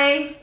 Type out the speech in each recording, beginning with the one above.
Hi.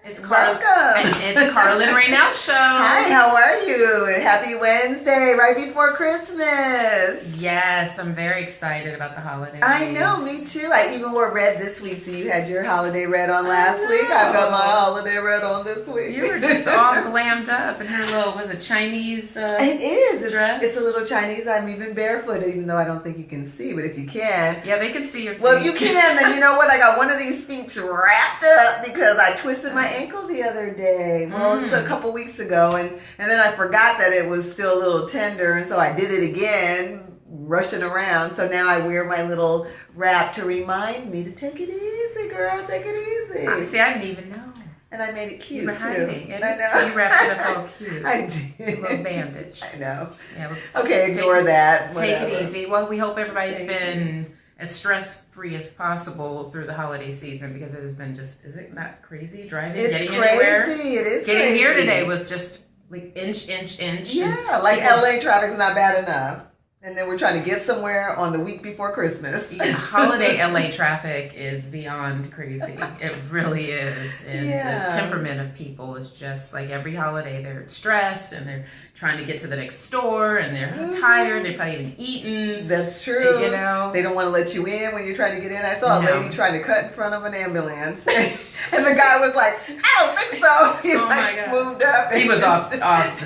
It's Welcome. It's Karla Rainelle show. Hi, how are you? Happy Wednesday, right before Christmas. Yes, I'm very excited about the holidays. I know, me too. I even wore red this week, so you had your holiday red on last week. I've got my holiday red on this week. You were just all glammed up in her little, was it Chinese It is. dress? It's a little Chinese. I'm even barefoot, even though I don't think you can see, but if you can. Yeah, they can see your feet. Well, if you can, then you know what? I got one of these feet wrapped up because I twisted my ankle the other day. Well, it's a couple weeks ago, and then I forgot that it was still a little tender, and so I did it again, rushing around. So now I wear my little wrap to remind me to take it easy, girl. Take it easy. See, I didn't even know. And I made it cute, You were too. hiding. I know. You wrapped it up all cute. I did. A little bandage. I know. Yeah, Okay, ignore that. Take Whatever. it easy. Well, we hope everybody's Thank been as stress-free as possible through the holiday season, because it has been just, is it not crazy driving, It's getting crazy. anywhere? It is Getting crazy. here today was just like inch. Yeah, like LA traffic's not bad enough. And then we're trying to get somewhere on the week before Christmas. Yeah, holiday LA traffic is beyond crazy. It really is. And Yeah. the temperament of people is just like every holiday they're stressed and they're trying to get to the next store and they're tired. They've probably even eaten. That's true. You know? They don't want to let you in when you're trying to get in. I saw a No. lady trying to cut in front of an ambulance. And the guy was like, I don't think so. He Oh my God. moved up. He was off the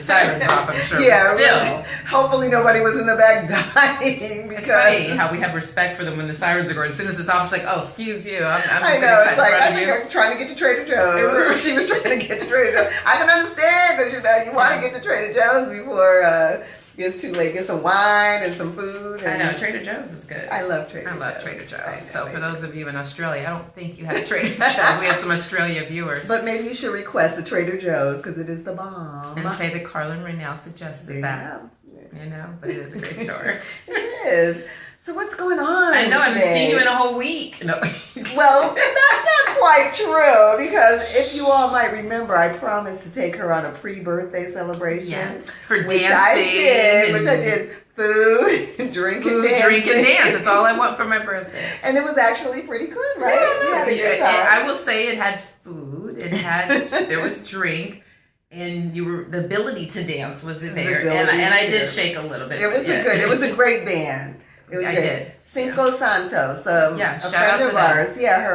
sirens off, I'm sure. Yeah, but still. really. Hopefully nobody was in the back dying. It's Because funny how we have respect for them when the sirens are going. As soon as it's off, it's like, oh, excuse you. I'm just I going know, to cut it's like, in front I of think you. I'm trying to get to Trader Joe's. She was trying to get to Trader Joe's. I can understand because, you want to get to Trader Joe's before it gets too late. Get some wine and some food. I And know, Trader Joe's is good. I love Trader Joe's. I love Trader I Joe's. know, So for I those of you in Australia, I don't think you have Trader Joe's. We have some Australia viewers. But maybe you should request a Trader Joe's because it is the bomb. And say that Karla Rainelle suggested that. Yeah. You know, but it is a great store. It is. So what's going on? I know, I haven't today? seen you in a whole week. No. Well, that's not quite true because if you all might remember, I promised to take her on a pre-birthday celebration. Yes, for which dancing. I did. Which I did. Food, drink, and dance. Drink, and dance. That's all I want for my birthday. And it was actually pretty good, right? Yeah, We had a good time. I will say it had food. It had, there was drink. And the ability to dance was there, and I did shake a little bit. It was it was a great band. It was I great. did. Cinco Santos, Yeah, a shout friend out to of them. ours. Yeah,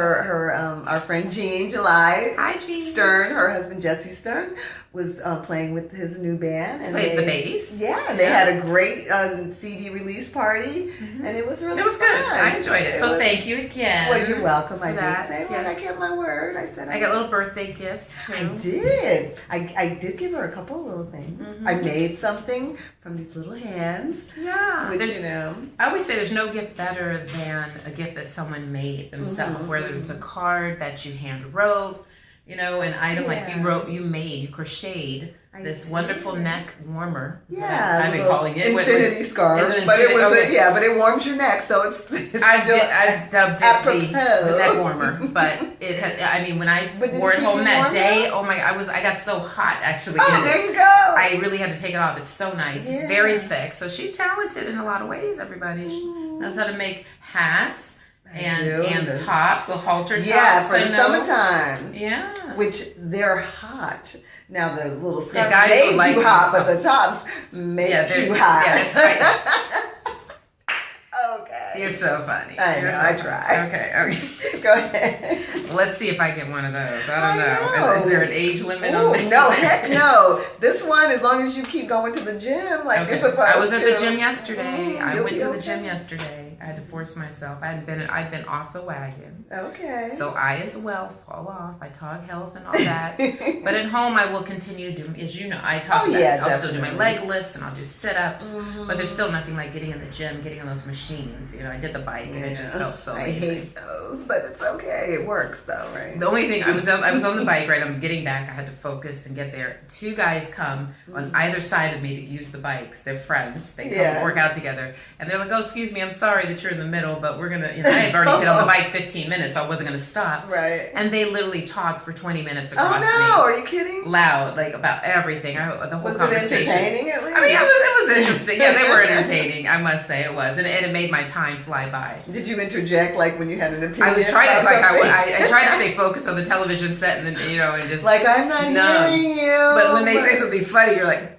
our friend Jean July Hi, Jean. Stern, her husband Jesse Stern, was playing with his new band. And Plays the bass. Yeah, they had a great CD release party, and it was really It was fun. good. I enjoyed it. So thank you again. Well, you're welcome. I did that. say, well, I kept my word. I said I got little birthday gifts too. I did. I did give her a couple of little things. I made something from these little hands. Yeah. Which, I always say there's no gift better than a gift that someone made themselves, whether it's a card that you hand wrote, an item like you crocheted this wonderful neck warmer. Yeah, I've been calling it infinity scarf, but it was but it warms your neck, so it's I dubbed it the neck warmer, but when I wore it home that day, oh my, I got so hot actually. Oh, there you go. I really had to take it off. It's so nice. Yeah. It's very thick. So she's talented in a lot of ways, everybody. She knows how to make hats and tops, so halter tops. Yeah, for the summertime. Yeah. Which they're hot. Now the little scarf guys made like you hot, but the tops make you hot. Yeah, okay. You're so funny. I know, I try. Okay. Go ahead. Let's see if I get one of those. I don't know. Is there an age limit on this? No, heck no. This one, as long as you keep going to the gym, like it's supposed to. I was at the gym yesterday. I went to the gym okay. yesterday. I had to force myself. I'd been off the wagon. Okay. So I as well fall off. I talk health and all that. But at home I will continue to do, as you know, I talk about I'll still do my leg lifts and I'll do sit-ups. But there's still nothing like getting in the gym, getting on those machines. I did the bike and it just felt so amazing. I hate those, but it's okay. It works though, right? The only thing, I was on the bike, right? I'm getting back. I had to focus and get there. Two guys come on either side of me to use the bikes. They're friends. They come work out together. And they're like, oh, excuse me, I'm sorry that you're in the middle, but we're gonna, I had already been on the bike 15 minutes, so I wasn't gonna stop. Right. And they literally talked for 20 minutes across me. Oh no, are you kidding? Loud, like about everything. The whole conversation. Was it entertaining at least? I mean, it was interesting. Yeah, they were entertaining. I must say it was, and it made my time fly by. Did you interject like when you had an opinion? I was trying to, I tried to stay focused on the television set, and then and just like I'm not hearing you. But when they say something funny, you're like.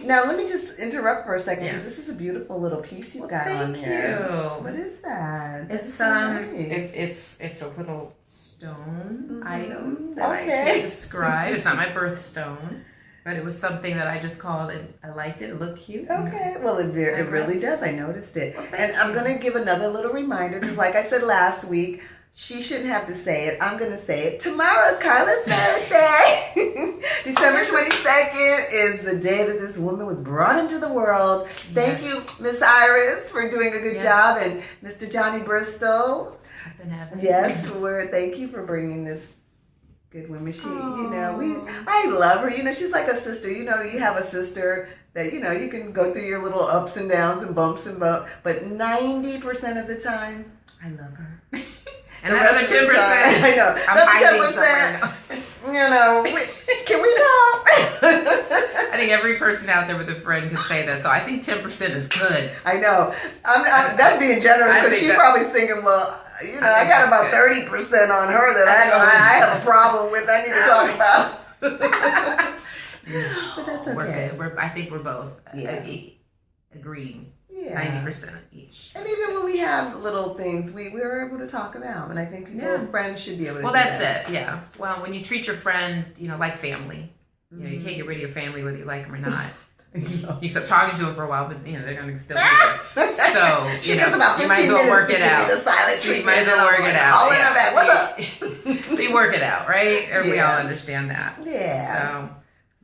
Now let me just interrupt for a second. Yeah. This is a beautiful little piece you've got on there. Thank you. What is that? It's so nice. it's a little stone item that I can't describe. It's not my birthstone, but it was something that I just called it. I liked it. It looked cute. Okay. Well, it really does. I noticed it. And I'm going to give another little reminder because, like I said last week, she shouldn't have to say it. I'm going to say it. Tomorrow's Karla's birthday. December 22nd is the day that this woman was brought into the world. Thank you, Miss Iris, for doing a good job. And Mr. Johnny Bristol. Yes, thank you for bringing this good woman. She, I love her. She's like a sister. You have a sister that, you can go through your little ups and downs and bumps and bumps. But 90% of the time, I love her. And another 10%. I know. I'm hiding somewhere. Can we talk? I think every person out there with a friend could say that. So I think 10% is good. I know. That's being generous because she's probably thinking, well, I got about 30% on her that I have a problem with. I need to talk about. But that's okay. I think we're both agreeing. Yeah. 90% each. And even when we have little things, we were able to talk about. And I think friends should be able to do that's it. Yeah. Well, when you treat your friend, like family, you can't get rid of your family whether you like them or not. You stop talking to them for a while, but they're going to still be there. So, she gets about 15 you might as well work it out. The silent you might as well work it out. All in her back. What's up? So you work it out, right? Or we all understand that. Yeah.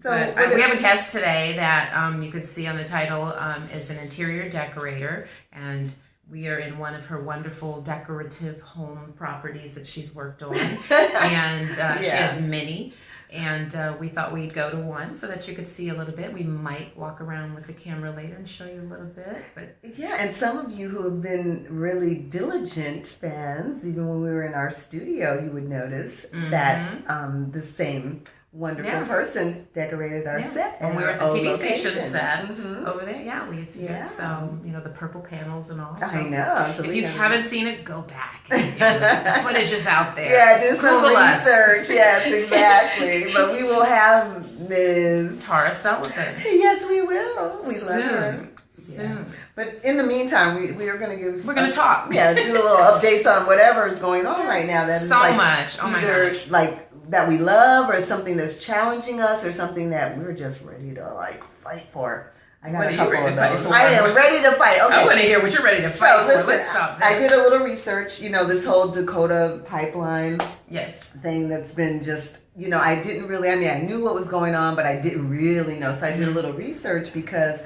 So we have a guest today that you could see on the title is an interior decorator, and we are in one of her wonderful decorative home properties that she's worked on, and she has many, and we thought we'd go to one so that you could see a little bit. We might walk around with the camera later and show you a little bit. But and some of you who have been really diligent fans, even when we were in our studio, you would notice that the same wonderful person decorated our set. And we were at the TV station set over there. Yeah, we used to get some, the purple panels and all. So I know. So if you haven't seen it, go back. The footage is out there. Yeah, do some research. Yes, exactly. But we will have Ms. Tara Sullivan. Yes, we will. We love her. Soon. Yeah. But in the meantime, we are going to give... We're going to talk. Yeah, do a little updates on whatever is going on right now. That is much. Oh my gosh. That we love, or something that's challenging us, or something that we're just ready to fight for. I got a couple of those. I am ready to fight. Okay. I want to hear what you're ready to fight for. Listen, let's stop there. I did a little research. This whole Dakota pipeline thing that's been just, I didn't really, I knew what was going on, but I didn't really know. So I did a little research because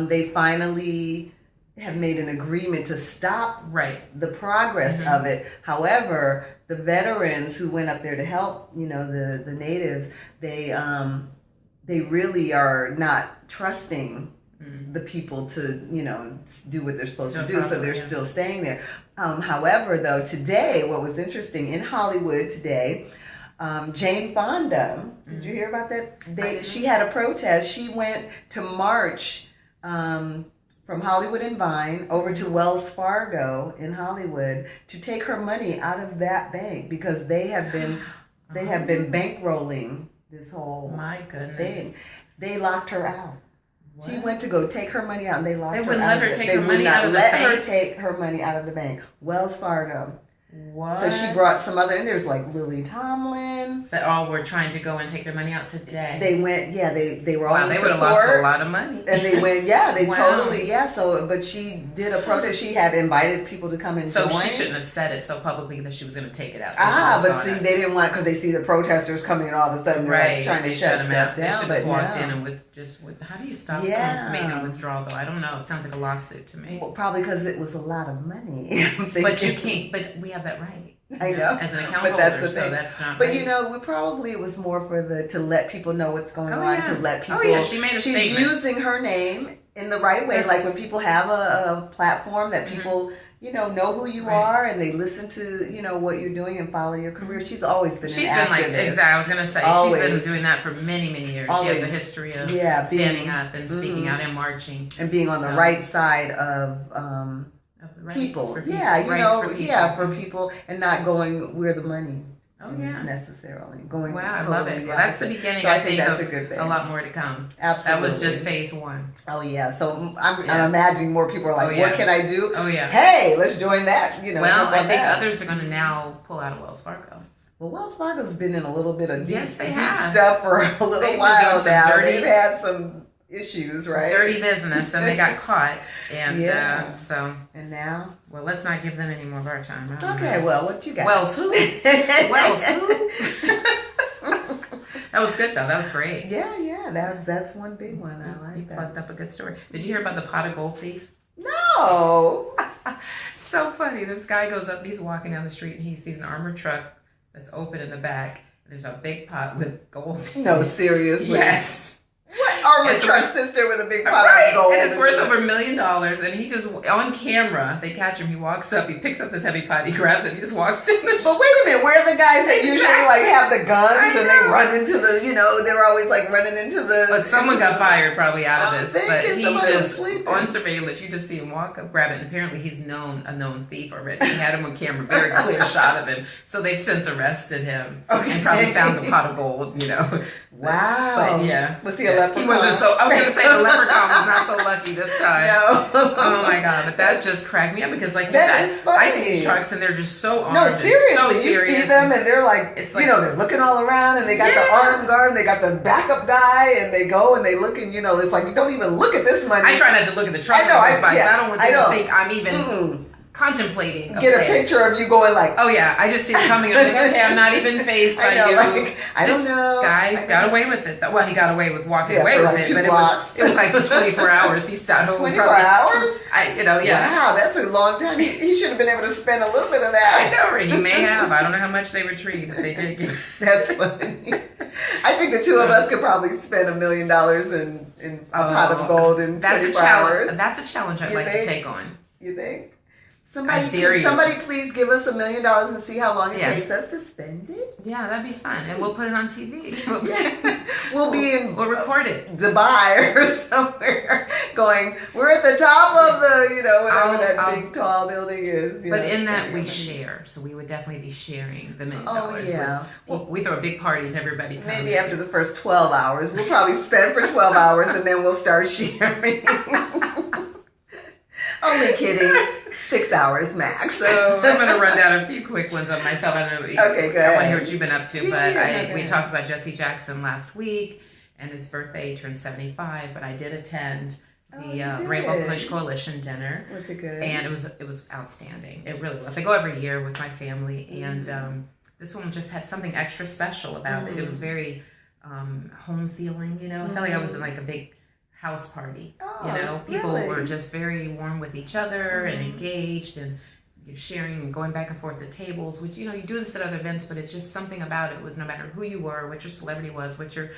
they finally have made an agreement to stop the progress of it. However, the veterans who went up there to help, the natives, they really are not trusting the people to, do what they're supposed to do. So they're still staying there. However, though, today, what was interesting in Hollywood today, Jane Fonda, did you hear about that? She had a protest. She went to march from Hollywood and Vine over to Wells Fargo in Hollywood to take her money out of that bank because they have been bankrolling this whole thing. They locked her out. What? She went to go take her money out and they locked her out. They wouldn't let her take her money out of the bank? They would not let her take her money out of the bank. Wells Fargo. What? So she brought some other, and there's like Lily Tomlin. That all were trying to go and take their money out today. They went, they were all in they support. Would have lost a lot of money. And they went, totally, So, but she did a protest. She had invited people to come and join. So she shouldn't have said it so publicly that she was going to take it out. But see, they didn't want, because they see the protesters coming and all of a sudden they're trying to shut stuff down. They should have walked in and with how do you stop someone from making a withdrawal though? I don't know. It sounds like a lawsuit to me. Well, probably because it was a lot of money. But you can't, but we have that right. I know. As an account holder, so that's not But right. we probably, it was more for to let people know what's going on, to let people... Oh yeah, she made a statement. She's using her name in the right way. Like when people have a platform that people, know who you are and they listen to, what you're doing and follow your career. She's always been exactly. I was going to say, always. She's been doing that for many, many years. Always. She has a history of standing up and speaking out and marching. And being on the right side of people. For people and not going where the money necessarily going. Wow, I love it. Well, that's the beginning. So I think that's a good thing. A lot more to come. Absolutely. That was just phase 1. Oh yeah. So I'm imagining more people are like, what can I do? Oh yeah. Hey, let's join that. Well, I think others are going to now pull out of Wells Fargo. Well, Wells Fargo's been in a little bit of deep have. stuff for a little while now. They've had some issues, right? Dirty business, and they got caught, and and now, well, let's not give them any more of our time. Okay, well, what you got? Wells who? Wells who? That was good though. That was great. Yeah. That's one big one. I like you that. You plucked up a good story. Did you hear about the pot of gold thief? No. So funny. This guy goes up. He's walking down the street, and he sees an armored truck that's open in the back. And there's a big pot with gold. No, seriously. Yes. What armored truck sits there with a big pot of gold? And it's worth over $1 million. And he just, on camera, they catch him. He walks up, he picks up this heavy pot, he grabs it, and he just walks in the But wait a minute, where are the guys that usually have the guns and they run into the, they're always like running into the... But someone got fired probably out of this. But he just, on surveillance, you just see him walk up, grab it, and apparently he's a known thief already. He had him on camera, very clear shot of him. So they've since arrested him and probably found the pot of gold, Wow. But yeah. Was he a leprechaun? He wasn't so, I was going to say the leprechaun was not so lucky this time. No. Oh my God. But that just cracked me up because like you said, I see these trucks and they're just so armed. No, seriously. So serious. You see them and they're like, it's like, they're looking all around and they got the armed guard and they got the backup guy and they go and they look and it's like, you don't even look at this money. I try not to look at the truck. I know. I don't want them to think I'm even... contemplating. Get a picture of you going like, oh yeah, I just see it coming and I'm like, okay, I'm not even phased by you. Like, I don't know. Guy got away with it. Well, he got away with walking away with it, but it was like for 24 hours. He stopped home. 24 hours? Yeah. Wow, that's a long time. He should have been able to spend a little bit of that. I know, he may have. I don't know how much they retrieved, but they did get. That's funny. I think the two of us could probably spend $1 million in a pot of gold in 24 hours. That's a challenge I'd like to take on. You think? Somebody please give us $1 million and see how long it takes us to spend it? Yeah, that'd be fun. And we'll put it on TV. We'll record it. Dubai or somewhere going, we're at the top of the, whatever that big tall building is. But in that we share. So we would definitely be sharing the $1 million. Oh, yeah. We throw a big party and everybody comes. Maybe after the first 12 hours. We'll probably spend for 12 hours and then we'll start sharing. Only kidding. 6 hours max. So I'm going to run down a few quick ones of myself. I don't know. Okay, good. I want to hear what you've been up to. But we talked about Jesse Jackson last week, and his birthday turned 75. But I did attend the Rainbow Push Coalition dinner. Was it good? And it was outstanding. It really was. I go every year with my family, and this one just had something extra special about it. It was very home feeling. I felt like I was in like a big house party. People were just very warm with each other and engaged and sharing and going back and forth at tables, which you do this at other events, but it's just something about it was no matter who you were, what your celebrity was, what your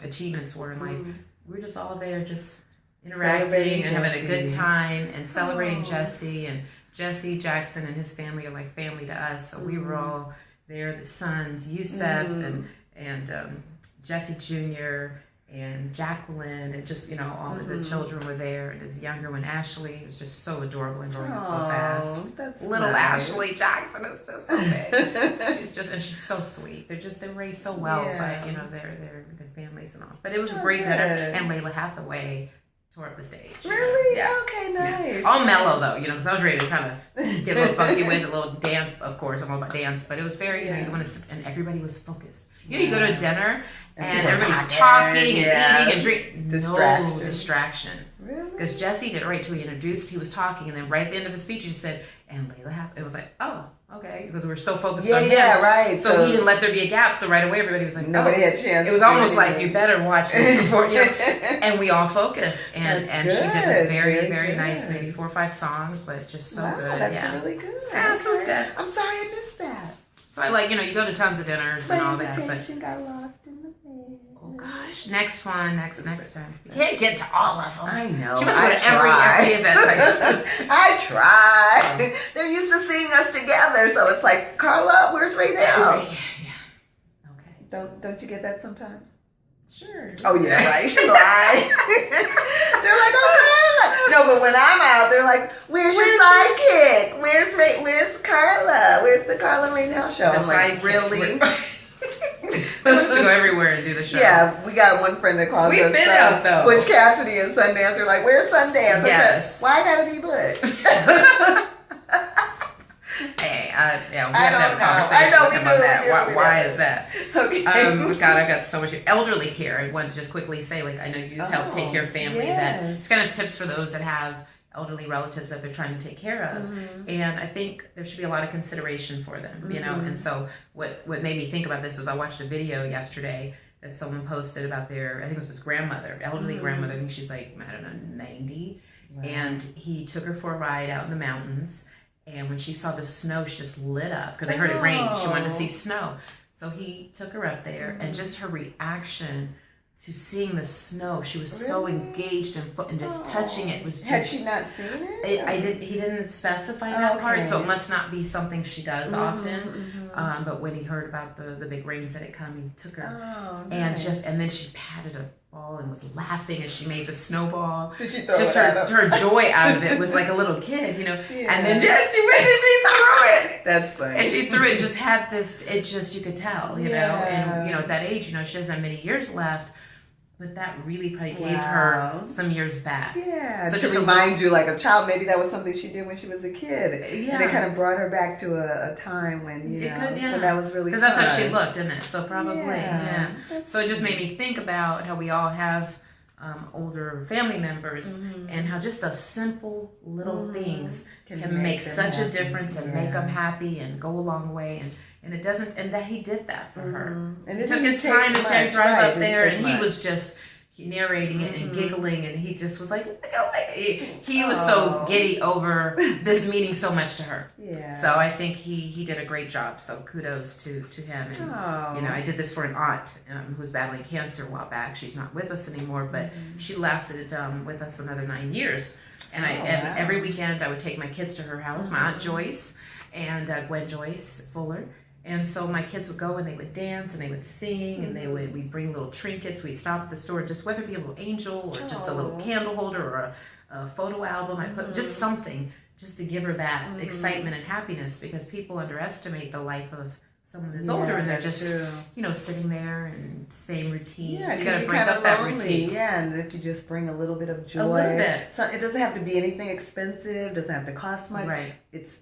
achievements were, and like we're just all there just interacting and having a good time and celebrating Jesse. And Jesse Jackson and his family are like family to us, so we were all there, the sons, Yusef and Jesse Jr. and Jacqueline, and just, all of the children were there, and his younger one, Ashley, was just so adorable and growing up so fast. That's Little nice. Ashley Jackson is just so big. she's so sweet. They're raised so well by, their families and all. But it was a great dinner, and Layla Hathaway tore up the stage. Really? Yeah. Okay, nice. Yeah. All mellow though, because I was ready to kind of get a little funky with a little dance. Of course, I'm all about dance, but it was very, you want to, and everybody was focused. You go to a dinner and everybody's talking and eating and drinking. No distraction. Really? Because Jesse did it right till he introduced. He was talking, and then right at the end of his speech, he just said, "And Layla." It was like, oh, okay, because we were so focused on him. Yeah, right. So he didn't let there be a gap. So right away, everybody was like, nobody had a chance. It was almost like you better watch this before And we all focused, and she did this very, very nice, maybe 4 or 5 songs, but just so good. That's really good. Yeah, so it was good. I'm sorry I missed that. So I you go to tons of dinners and all that, but invitation got lost in the mail. gosh. Next one. Next time. You can't get to all of them. I know. She must go to every event. I try. They're used to seeing us together, so it's like, Karla, where's Rainelle? Yeah. Okay. Don't you get that sometimes? Sure. Oh yeah, right. Right. They're like, oh, Karla. No, but when I'm out, they're like, where's your sidekick? Where's Karla? Where's the Karla Rainelle show? I'm like, really? We used to go everywhere and do the show. Yeah, we got one friend that calls We've us been out though. Butch Cassidy and Sundance. They're like, where's Sundance? Yes. I said, why gotta be Butch? Hey, yeah, we I have to have don't a know. conversation I know, with we him do, on that. we do. Why is that? Okay. God, I've got so much elderly care. I wanted to just quickly say, like, I know you help take care of family. Yes. That it's kind of tips for those that have elderly relatives that they're trying to take care of. Mm-hmm. And I think there should be a lot of consideration for them, you know. And so what made me think about this was I watched a video yesterday that someone posted about their, I think it was his grandmother, elderly grandmother. I think she's like, I don't know, 90. Wow. And he took her for a ride out in the mountains. And when she saw the snow, she just lit up because they heard it rain. She wanted to see snow. So he took her up there, and just her reaction to seeing the snow, she was so engaged and just touching it. Was just, had she not seen it? He didn't specify that part, so it must not be something she does often. But when he heard about the big rains that had come, he took her and then she patted a ball and was laughing as she made the snowball. Did she throw just it her joy out of it was like a little kid, you know. Yeah. And then she went and she threw it. That's funny. And she threw it. Just had this. It just, you could tell, you know. And you know, at that age, you know, she doesn't have many years left. But that really probably gave her some years back. Yeah, so to just remind you, like a child, maybe that was something she did when she was a kid. Yeah. And it kind of brought her back to a time when, when that was really fun. Because that's how she looked, didn't it? So probably, So it just made me think about how we all have older family members and how just the simple little things can make such a difference and make them happy and go a long way. And it doesn't, and that he did that for her. And it took his time to drive up there, and he was just narrating it and giggling, and he just was like, he was so giddy over this meaning so much to her. Yeah. So I think he did a great job. So kudos to him. And you know, I did this for an aunt who was battling cancer a while back. She's not with us anymore, but she lasted with us another 9 years. And and every weekend I would take my kids to her house, my Aunt Joyce and Gwen Joyce Fuller. And so my kids would go and they would dance and they would sing and we'd bring little trinkets. We'd stop at the store, just whether it be a little angel or just a little candle holder or a photo album. I put just something just to give her that excitement and happiness, because people underestimate the life of someone who's older and they're just, you know, sitting there and same routine. Yeah, so you got to break up that routine. Yeah, and if you just bring a little bit of joy. A little bit. So it doesn't have to be anything expensive. Doesn't have to cost much. Right. It's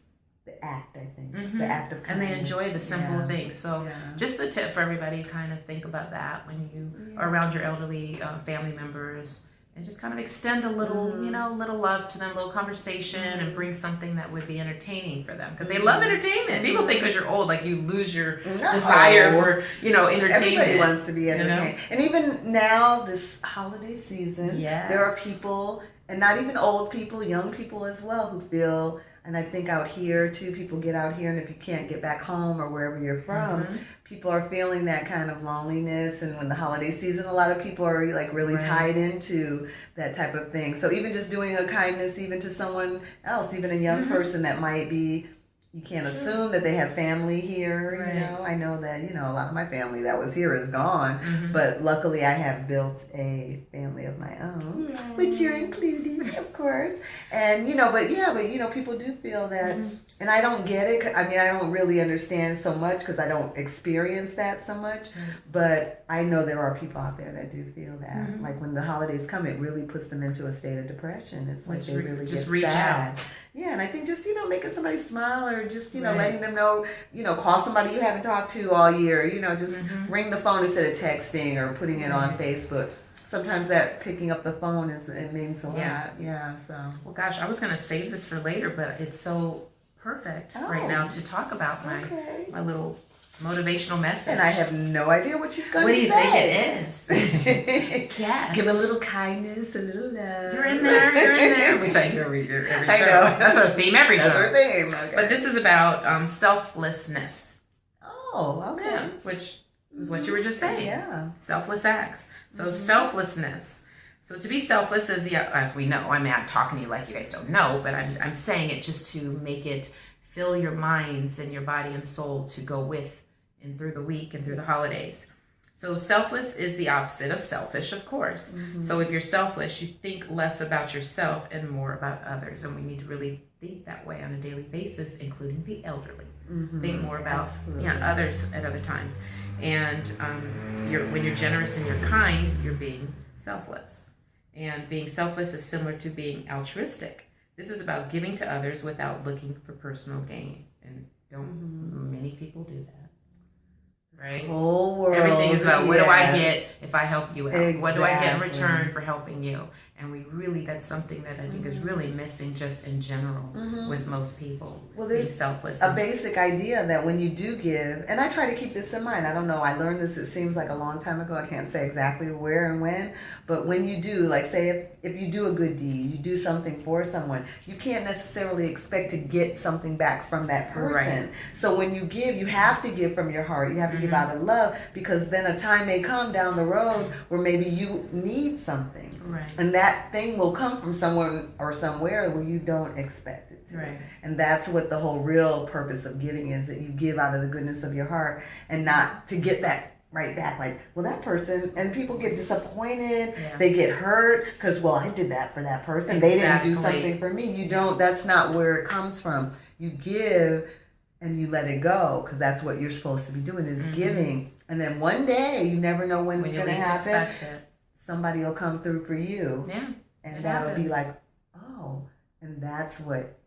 the act, I think. The act of kindness. And they enjoy the simple things. So just the tip for everybody, kind of think about that when you are around your elderly family members, and just kind of extend a little, you know, little love to them, a little conversation, and bring something that would be entertaining for them, because they love entertainment. People think because you're old, like you lose your desire for, you know, entertainment. Everybody wants to be entertained. You know? And even now, this holiday season, there are people, and not even old people, young people as well, who feel. And I think out here, too, people get out here, and if you can't get back home or wherever you're from, people are feeling that kind of loneliness. And when the holiday season, a lot of people are like really tied into that type of thing. So even just doing a kindness even to someone else, even a young person that might be, you can't assume that they have family here, you know. I know that, you know, a lot of my family that was here is gone, but luckily I have built a family of my own, which you're including, of course. And, you know, but you know, people do feel that, and I don't get it. I mean, I don't really understand so much because I don't experience that so much, but I know there are people out there that do feel that. Like when the holidays come, it really puts them into a state of depression. It's like they really just get sad. Yeah, and I think just, you know, making somebody smile, or just, you know, letting them know, you know, call somebody you haven't talked to all year, you know, just ring the phone instead of texting or putting it on Facebook. Sometimes that picking up the phone it means a lot. Yeah, so. Well, gosh, I was going to save this for later, but it's so perfect right now to talk about my little motivational message. And I have no idea what she's going to say. What do you think it is? Yes. Give a little kindness, a little love. You're in there. Which I hear every show. I know. That's our theme every show. That's our theme. Okay. But this is about selflessness. Oh, okay. Yeah, which is what you were just saying. Yeah. Selfless acts. So selflessness. So to be selfless is as we know, I mean, I'm talking to you like you guys don't know, but I'm saying it just to make it fill your minds and your body and soul to go with and through the week and through the holidays. So selfless is the opposite of selfish, of course. So if you're selfish, you think less about yourself and more about others. And we need to really think that way on a daily basis, including the elderly. Think more about others at other times. And when you're generous and you're kind, you're being selfless. And being selfless is similar to being altruistic. This is about giving to others without looking for personal gain. And many people do that. Right? Whole world. Everything is about what do I get if I help you out? Exactly. What do I get in return for helping you? And that's something that I think is really missing just in general with most people. Well, there's being selfless. A basic idea that when you do give, and I try to keep this in mind. I don't know, I learned this, it seems like a long time ago. I can't say exactly where and when, but when you do, like say if you do a good deed, you do something for someone, you can't necessarily expect to get something back from that person. Right. So when you give, you have to give from your heart. You have to give out of love, because then a time may come down the road where maybe you need something. Right. And that thing will come from someone or somewhere where you don't expect it to. Right. And that's what the whole real purpose of giving is, that you give out of the goodness of your heart and not to get that right back. Like, well, that person, and people get disappointed. Yeah. They get hurt because, well, I did that for that person. Exactly. They didn't do something for me. You don't, that's not where it comes from. You give and you let it go, because that's what you're supposed to be doing is giving. And then one day, you never know when it's going to happen. Somebody will come through for you. Yeah. And that'll be like, oh, and that's what,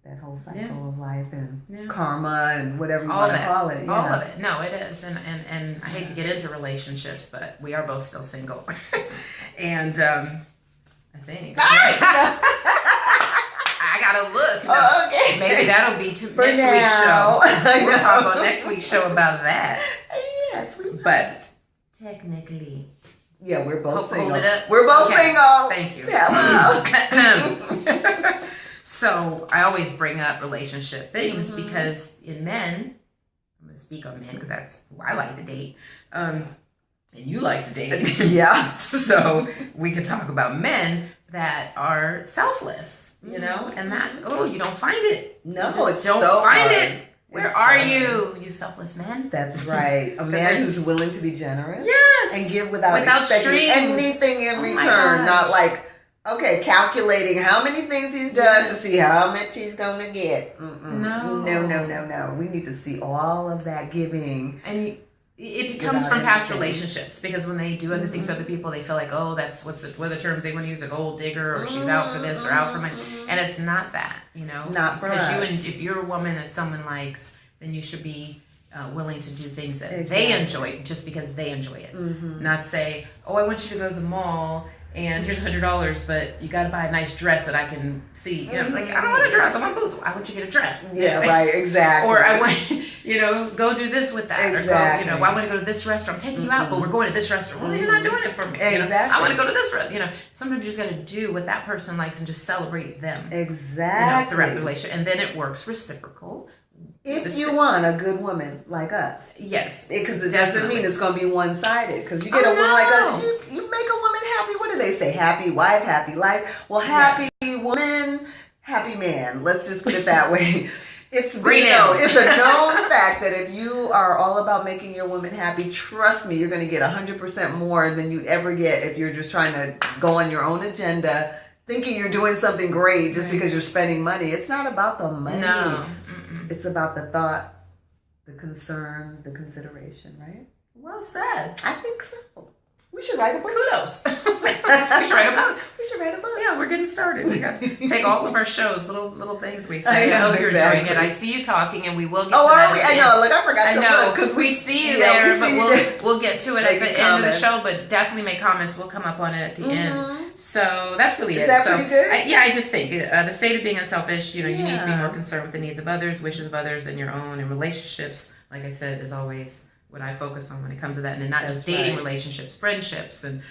that whole cycle of life and karma and whatever you want to call it. All of it. No, it is. And I hate to get into relationships, but we are both still single. And I think. I gotta look. No, oh, okay. Maybe that'll be next week's show. We'll talk about next week's show about that. Yes, but technically. Yeah, we're both single. We're both single. Thank you. Yeah. So I always bring up relationship things because in men, I'm going to speak on men because that's who I like to date, and you like to date. Yeah. So we could talk about men that are selfless, and that, you don't find it. No, it's don't so find hard. it. Where are you selfless man? That's right. A man who's willing to be generous. Yes. And give without expecting anything in return. Not like, calculating how many things he's done to see how much he's going to get. No. We need to see all of that giving. And it comes from past relationships, because when they do other things to other people, they feel like, that's what are the terms they want to use, a gold digger, or she's out for this or out for money. And it's not that, Not for us. Because if you're a woman that someone likes, then you should be willing to do things that they enjoy just because they enjoy it. Not say, I want you to go to the mall and here's $100, but you got to buy a nice dress that I can see. Like, I don't want a dress. I want boots. Why would you get a dress? Yeah, right, exactly. Or I want, go do this with that. Exactly. Or go, I want to go to this restaurant. I'm taking you out, but we're going to this restaurant. Well, you're not doing it for me. Exactly. I want to go to this restaurant. Sometimes you just got to do what that person likes and just celebrate them. Exactly. Throughout the relationship. And then it works reciprocal. If you want a good woman like us. Yes. Because it doesn't mean it's going to be one-sided. Because you get a woman like us, you make a woman happy. What do they say? Happy wife, happy life. Well, happy woman, happy man. Let's just put it that way. It's a known fact that if you are all about making your woman happy, trust me, you're going to get 100% more than you'd ever get if you're just trying to go on your own agenda, thinking you're doing something great just because you're spending money. It's not about the money. No. It's about the thought, the concern, the consideration, right? Well said. I think so. We should write a book. Kudos. We should write a book. We should write a book. Yeah, we're getting started. We got to take all of our shows, little things we say. I hope you're enjoying it. I see you talking, and we will get to that. Are we? I know. Look, I forgot. I know, because we see you there, but we'll get to it at the end of the show. But definitely make comments. We'll come up on it at the end. So that's really it. Is that pretty good? I just think the state of being unselfish. You need to be more concerned with the needs of others, wishes of others, and your own. And relationships, like I said, is always what I focus on when it comes to that, and not just dating relationships, friendships, and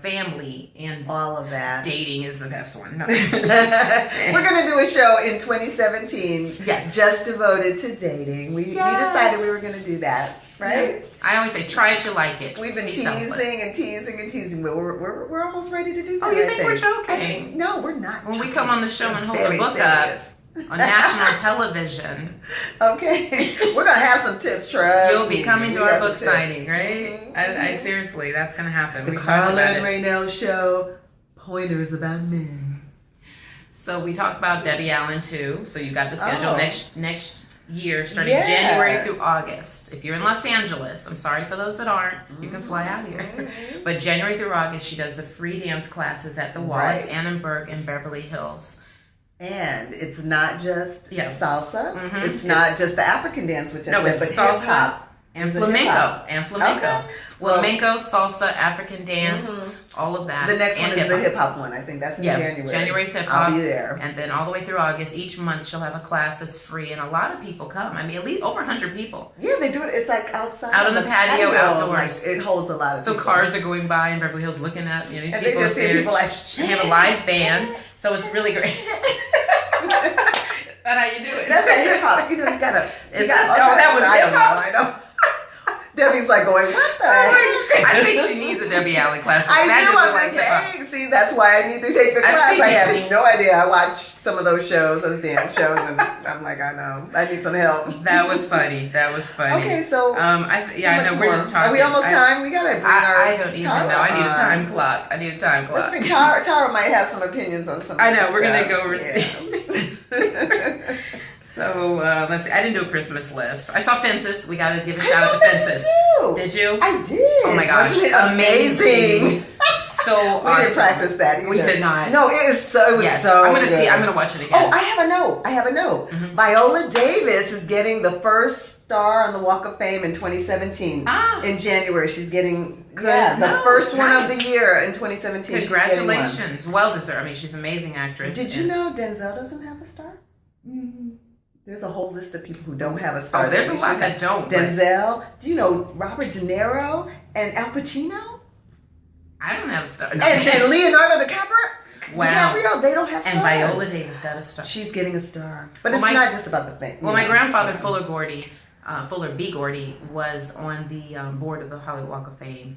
family and all of that. Dating is the best one. No. We're going to do a show in 2017 yes. just devoted to dating. We decided we were going to do that, right? Yeah. I always say, try it, you like it. We've been teasing, but we're almost ready to do that. Oh, you think we're joking? No, we're not. When we come on the show and hold the book up on national television. Okay. We're going to have some tips, trust You'll be coming to our book signing, right? I seriously, that's going to happen. The Karla Rainelle Show, pointers about men. So we talked about Debbie Allen too. So you got the schedule next year, starting January through August. If you're in Los Angeles, I'm sorry for those that aren't, you can fly out here. But January through August, she does the free dance classes at the Wallace Annenberg in Beverly Hills. And it's not just salsa. Mm-hmm. It's not just the African dance, which I said, but salsa hip-hop. And flamenco. Okay. Well, flamenco, salsa, African dance, all of that. The next one is the hip-hop one. I think that's in January. January's hip-hop. I'll be there. And then all the way through August, each month she'll have a class that's free. And a lot of people come. I mean, at least over 100 people. Yeah, they do it. It's like outside. Out on the patio, outdoors. Like, it holds a lot of people. So cars are going by in Beverly Hills looking at these and people. They just see people like, they have a live band. So it's really great. That's how you do it. That's a hip-hop. You gotta. That was hip-hop? I know. Debbie's like going, what the heck? I think she needs a Debbie Allen class. I do. I'm saying. See, that's why I need to take the class. I have no idea. I watch some of those shows, those damn shows, and I'm like, I know. I need some help. That was funny. Okay, so I know we're just talking. Are we almost time? We gotta bring I don't even know. I need a time clock. Tara might have some opinions on something. I know. We're gonna go over. So let's see. I didn't do a Christmas list. I saw Fences. We got to give a shout out to Fences. Too. Did you? I did. Oh my gosh! Wasn't it amazing? So awesome. We didn't practice that either. We did not. No, it was so. I'm gonna see. I'm gonna watch it again. Oh, I have a note. Mm-hmm. Viola Davis is getting the first star on the Walk of Fame in 2017. In January, she's getting the first one of the year in 2017. Congratulations! Well deserved. I mean, she's an amazing actress. Did you know Denzel doesn't have a star? Mm-hmm. There's a whole list of people who don't have a star. Oh, there's a lot that don't. Denzel. Do you know Robert De Niro and Al Pacino? I don't have a star. No. And Leonardo DiCaprio? Wow. DiCaprio, they don't have stars. And Viola Davis got a star. She's getting a star. But it's not just about the fame. Well, my grandfather, Fuller B. Gordy, was on the board of the Hollywood Walk of Fame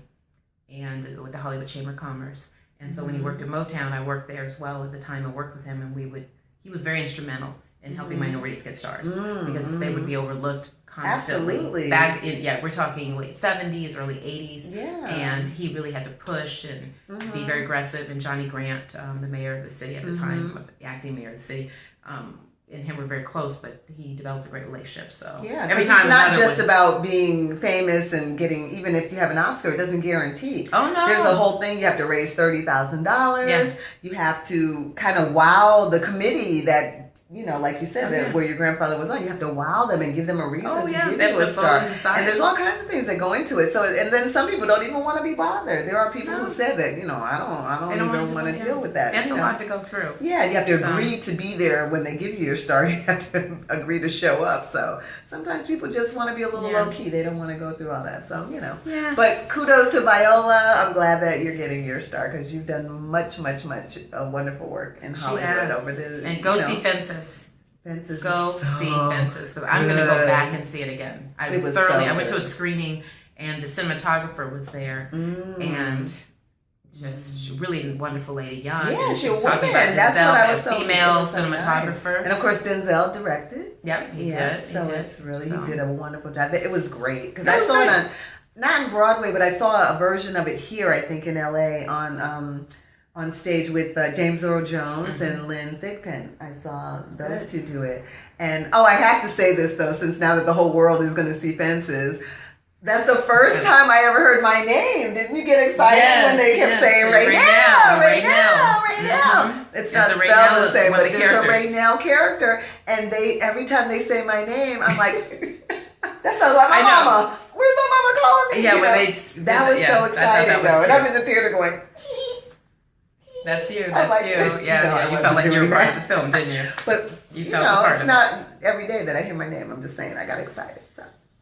and with the Hollywood Chamber of Commerce. And so when he worked at Motown, I worked there as well at the time. I worked with him, and he was very instrumental in helping minorities get stars because they would be overlooked constantly. Absolutely. We're talking late 70s, early 80s. Yeah. And he really had to push and be very aggressive. And Johnny Grant, the mayor of the city at the time, the acting mayor of the city, and him were very close, but he developed a great relationship. So every time it's not just about being famous and getting, even if you have an Oscar, it doesn't guarantee. Oh no, there's a whole thing. You have to raise $30,000. Yes. You have to kind of wow the committee that. Like you said, that where your grandfather was on, you have to wow them and give them a reason to give you a star. And there's all kinds of things that go into it. So, and then some people don't even want to be bothered. There are people who said that, I don't even want to deal with that. That's a lot to go through. Yeah, you have to agree to be there when they give you your star. You have to agree to show up. So sometimes people just want to be a little low key. They don't want to go through all that. So Yeah. But kudos to Viola. I'm glad that you're getting your star because you've done much wonderful work in Hollywood over the. And go see Fences. Go see Fences because I'm going to go back and see it again. I went to a screening and the cinematographer was there and just really wonderful lady, young. Yeah, she was talking about Denzel, a female cinematographer, and of course Denzel directed. Yep, he did. He did a wonderful job. It was great because I saw it not on Broadway, but I saw a version of it here. I think in LA on stage with James Earl Jones and Lynn Thigpen. I saw those two do it. And, I have to say this, though, since now that the whole world is going to see Fences, that's the first time I ever heard my name. Didn't you get excited when they kept saying, Rainelle? It's not spelled the same, but there's a Rainelle character. And every time they say my name, I'm like, that sounds like my mama. Where's my mama calling me? Yeah, that was so exciting, though. And I'm in the theater going, That's you. Yeah, you felt like you were part of the film, didn't you? But you felt part it's not every day that I hear my name. I'm just saying I got excited.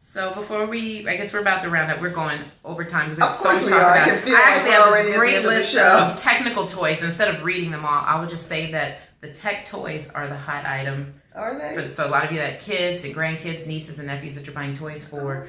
So before I guess we're about to round up. We're going over time because we have Of so course much we to talk are. about. I actually have this great list of technical toys. Instead of reading them all, I would just say that the tech toys are the hot item. Are they? So a lot of you that have kids and grandkids, nieces and nephews that you're buying toys for,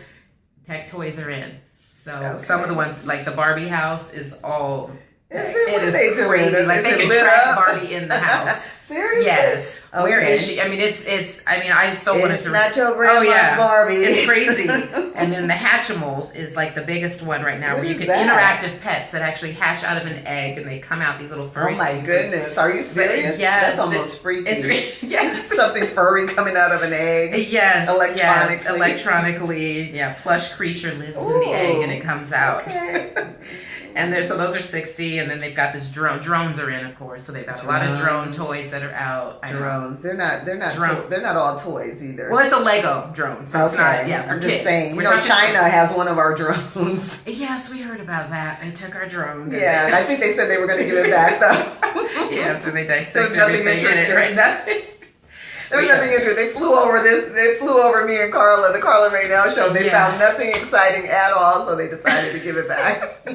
tech toys are in. So some of the ones, like the Barbie house, is all... It is crazy. Like they can track Barbie in the house. Seriously? Yes. Okay. Where is she? I mean, I so wanted to. It's not your grandma's Barbie. It's crazy. And then the Hatchimals is like the biggest one right now, where you can interactive pets that actually hatch out of an egg and they come out these little furry. Oh my goodness! Are you serious? Yes. That's almost freaky. Yes. Something furry coming out of an egg. Yes. Electronically. Yes. Electronically. Yeah. Plush creature lives in the egg and it comes out. Okay. And so those are 60, and then they've got this drone. Drones are in, of course, so they've got a lot of drone toys that are out. Drones. They're not all toys either. Well, it's a Lego drone, so it's not. Yeah, I'm just saying. China has one of our drones. Yes, we heard about that. They took our drone. Yeah, and I think they said they were going to give it back though. Yeah, after they dissected everything in it, right? Nothing. There was nothing interesting. They flew over me and Karla, the Karla Rainelle show. They found nothing exciting at all, so they decided to give it back.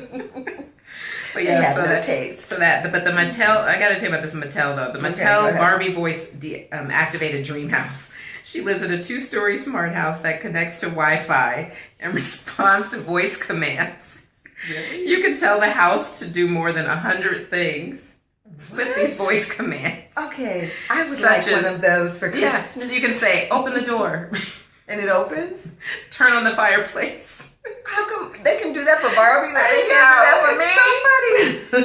But yeah, so no taste. But the Mattel, I got to tell you about this Mattel though. The Mattel Barbie voice activated dream house. She lives in a 2-story smart house that connects to Wi-Fi and responds to voice commands. Really? You can tell the house to do more than 100 things. With these voice commands. Okay, I would like one of those for Christmas. Yeah, so you can say, open the door. And it opens? Turn on the fireplace. How come they can do that for Barbie? They can't do that for me?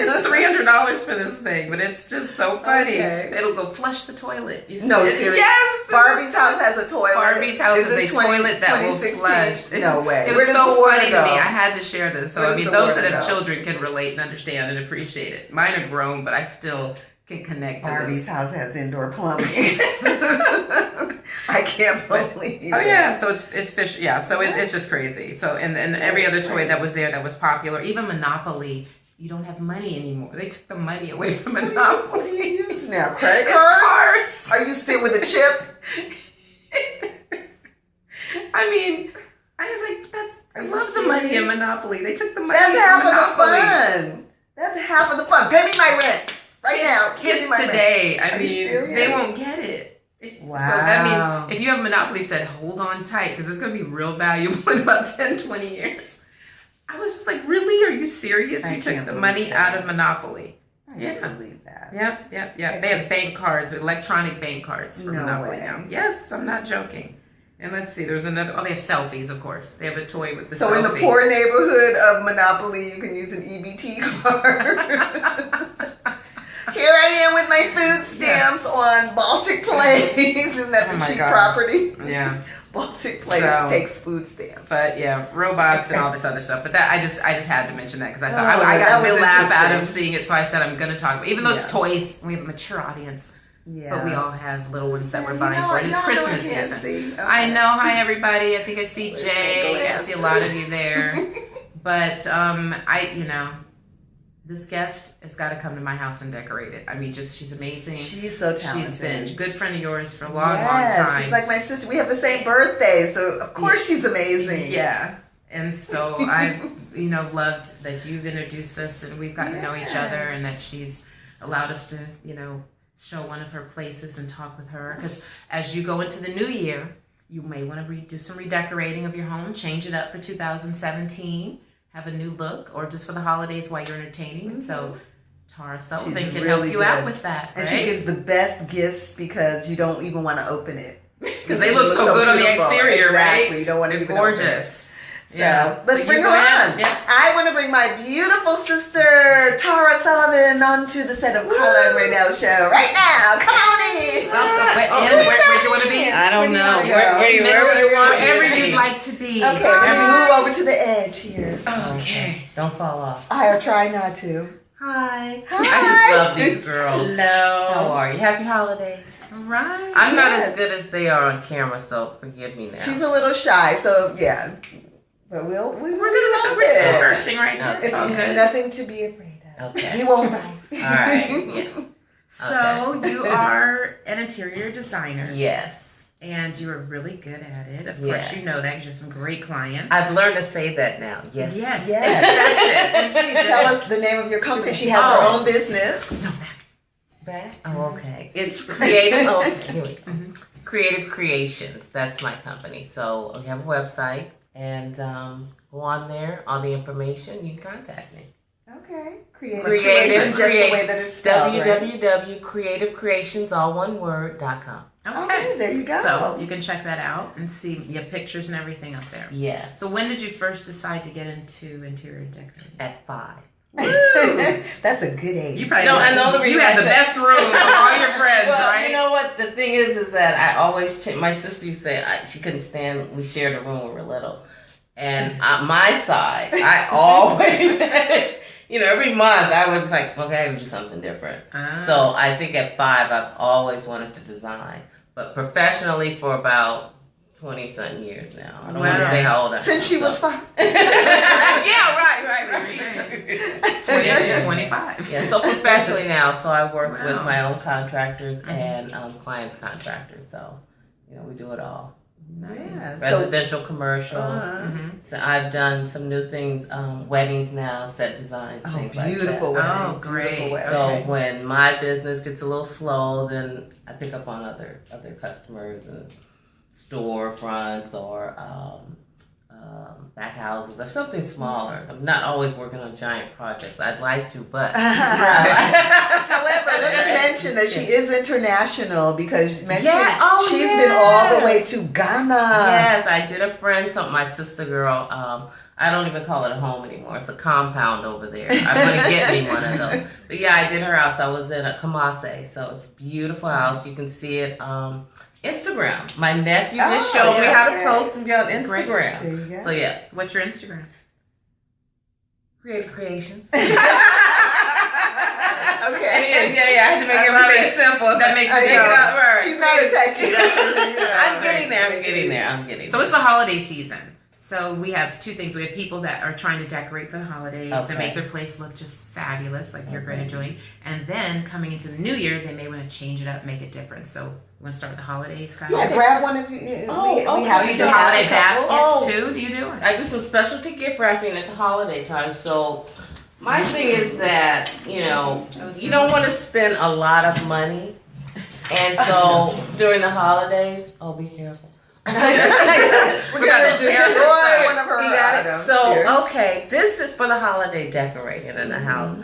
It's so funny. It's $300 for this thing, but it's just so funny. Okay. It'll go flush the toilet. No, seriously? Yes! Barbie's house has a toilet. Barbie's house is a toilet that will flush. No way. It was so funny to me. I had to share this. So, I mean, those that have children can relate and understand and appreciate it. Mine are grown, but I still can connect to this. Barbie's house has indoor plumbing. I can't believe it. Oh yeah, so it's fish. Yeah, so it's just crazy. So and every other toy that was there that was popular, even Monopoly. You don't have money anymore. They took the money away from Monopoly. What do you use now? Credit cards? Are you still with a chip? I mean, I was like, I love the money in Monopoly. They took the money. That's half of the fun. That's half of the fun. Pay me my rent right now. Kids today, I mean, they won't get it. Wow. So that means if you have Monopoly set, hold on tight because it's going to be real valuable in about 10, 20 years. I was just like, really? Are you serious? You took the money out of Monopoly. I can't believe that. Yep. They have bank cards, electronic bank cards for Monopoly now. Yes, I'm not joking. And let's see, there's another, they have selfies, of course. They have a toy with the selfie. So in the poor neighborhood of Monopoly, you can use an EBT card. Here I am with my food stamps on Baltic Place. Isn't that the cheap property? Yeah. Baltic Place takes food stamps. But yeah, robots and all this other stuff. But that I just had to mention that because I thought I got a real laugh out of seeing it. So I said I'm going to talk about, even though it's toys, we have a mature audience. Yeah. But we all have little ones that we're buying for it. It's Christmas season. Okay. I know. Hi everybody. I think I see Jay. I see a lot of you there. But this guest has got to come to my house and decorate it. I mean, she's amazing. She's so talented. She's been a good friend of yours for a long time. She's like my sister. We have the same birthday, so of course she's amazing. Yeah. And so I, loved that you've introduced us and we've gotten to know each other and that she's allowed us to, show one of her places and talk with her. Because as you go into the new year, you may want to do some redecorating of your home, change it up for 2017. Have a new look, or just for the holidays while you're entertaining. Mm-hmm. So Tara Sullivan can help you out with that. And she gives the best gifts because you don't even want to open it. Because they look so good on the exterior, right? You don't want to even gorgeous. So let's bring her on. Yeah. I want to bring my beautiful sister, Tara Sullivan, onto the set of Karla Rainelle show right now. Come on in. Where do you want to be? I don't know. Wherever you'd like to be. Okay, let me move over to the edge here. Okay. Don't fall off. I'll try not to. Hi. Hi. I just love these girls. Hello. How are you? Happy holidays. Right. I'm not as good as they are on camera, so forgive me now. She's a little shy, so yeah. But we're conversing right now. It's nothing to be afraid of. Okay. He won't bite. All right. Yeah. So you are an interior designer. Yes. And you were really good at it. Of Yes. course, you know that because you have some great clients. I've learned to say that now. Yes. Yes. And please tell us the name of your company. She has her own business. No, Back? Oh, okay. It's Creative. Okay, here we go. Creative Creations. That's my company. So we have a website, and go on there. All the information. You can contact me. Okay. Creative just the way that it's spelled, www.creativecreations, all one word.com. Okay, there you go. So you can check that out and see your pictures and everything up there. Yes. So when did you first decide to get into interior decorating? At 5. That's a good age. You probably I know the reason you have the best room of all your friends, well, right? You know what? The thing is that I always my sister used to say she couldn't stand. We shared a room when we were little, and my side, I always, every month I was like, okay, I gotta do something different. So I think at 5, I've always wanted to design, but professionally for about 20-something years now. I don't want to say how old I am. Since she was 5. Yeah, right. 25. Yeah, so professionally now, so I work with my own contractors and clients' contractors. So, we do it all. Nice. Residential, commercial. So I've done some new things, weddings now, set designs, things like that. Beautiful weddings. Oh, great. So when my business gets a little slow, then I pick up on other customers and storefronts or back houses or something smaller. I'm not always working on giant projects. I'd like to, but however, let me mention that she is international because she's been yes. all the way to Ghana. Yes, I did a friend, my sister girl. I don't even call it a home anymore. It's a compound over there. I'm going to get me one of those. But yeah, I did her house. I was in a Kamase, so it's a beautiful house. You can see it. Instagram. My nephew just showed me how to post and be on Instagram. There you go. So yeah. What's your Instagram? Creative Creations. Okay. Yeah. I had to make everything simple. That makes it right. She's not a techie. I'm getting there. So it's the holiday season. So we have two things. We have people that are trying to decorate for the holidays and make their place look just fabulous, like you're great at doing. And then coming into the new year, they may want to change it up, make it different. So we want to start with the holidays, kind of. Yeah, grab one of you. We have you do holiday baskets too. Do you do it? I do some specialty gift wrapping at the holiday time. So my thing is that you don't want to spend a lot of money, and so during the holidays, be careful. We're gonna destroy one of her items. So this is for the holiday decorating in the house.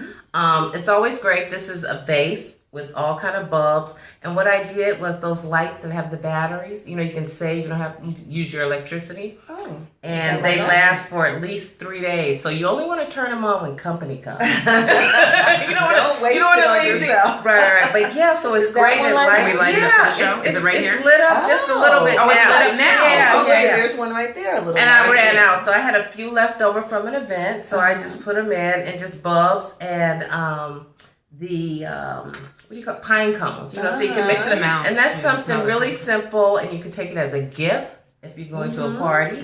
It's always great. This is a vase with all kind of bulbs, and what I did was those lights that have the batteries. You can save. You don't have to use your electricity. And they last for at least 3 days. So you only want to turn them on when company comes. You don't waste it on yourself. Right. But yeah, so it's great. Is it right here? It's lit up just a little bit. Oh, it's lit up now. Yeah, Okay. There's one right there. A little. And I ran out, so I had a few left over from an event. So I just put them in, and just bulbs and the what do you call it? Pine cones. So you can mix them out, and that's something really simple, and you can take it as a gift if you're going to a party,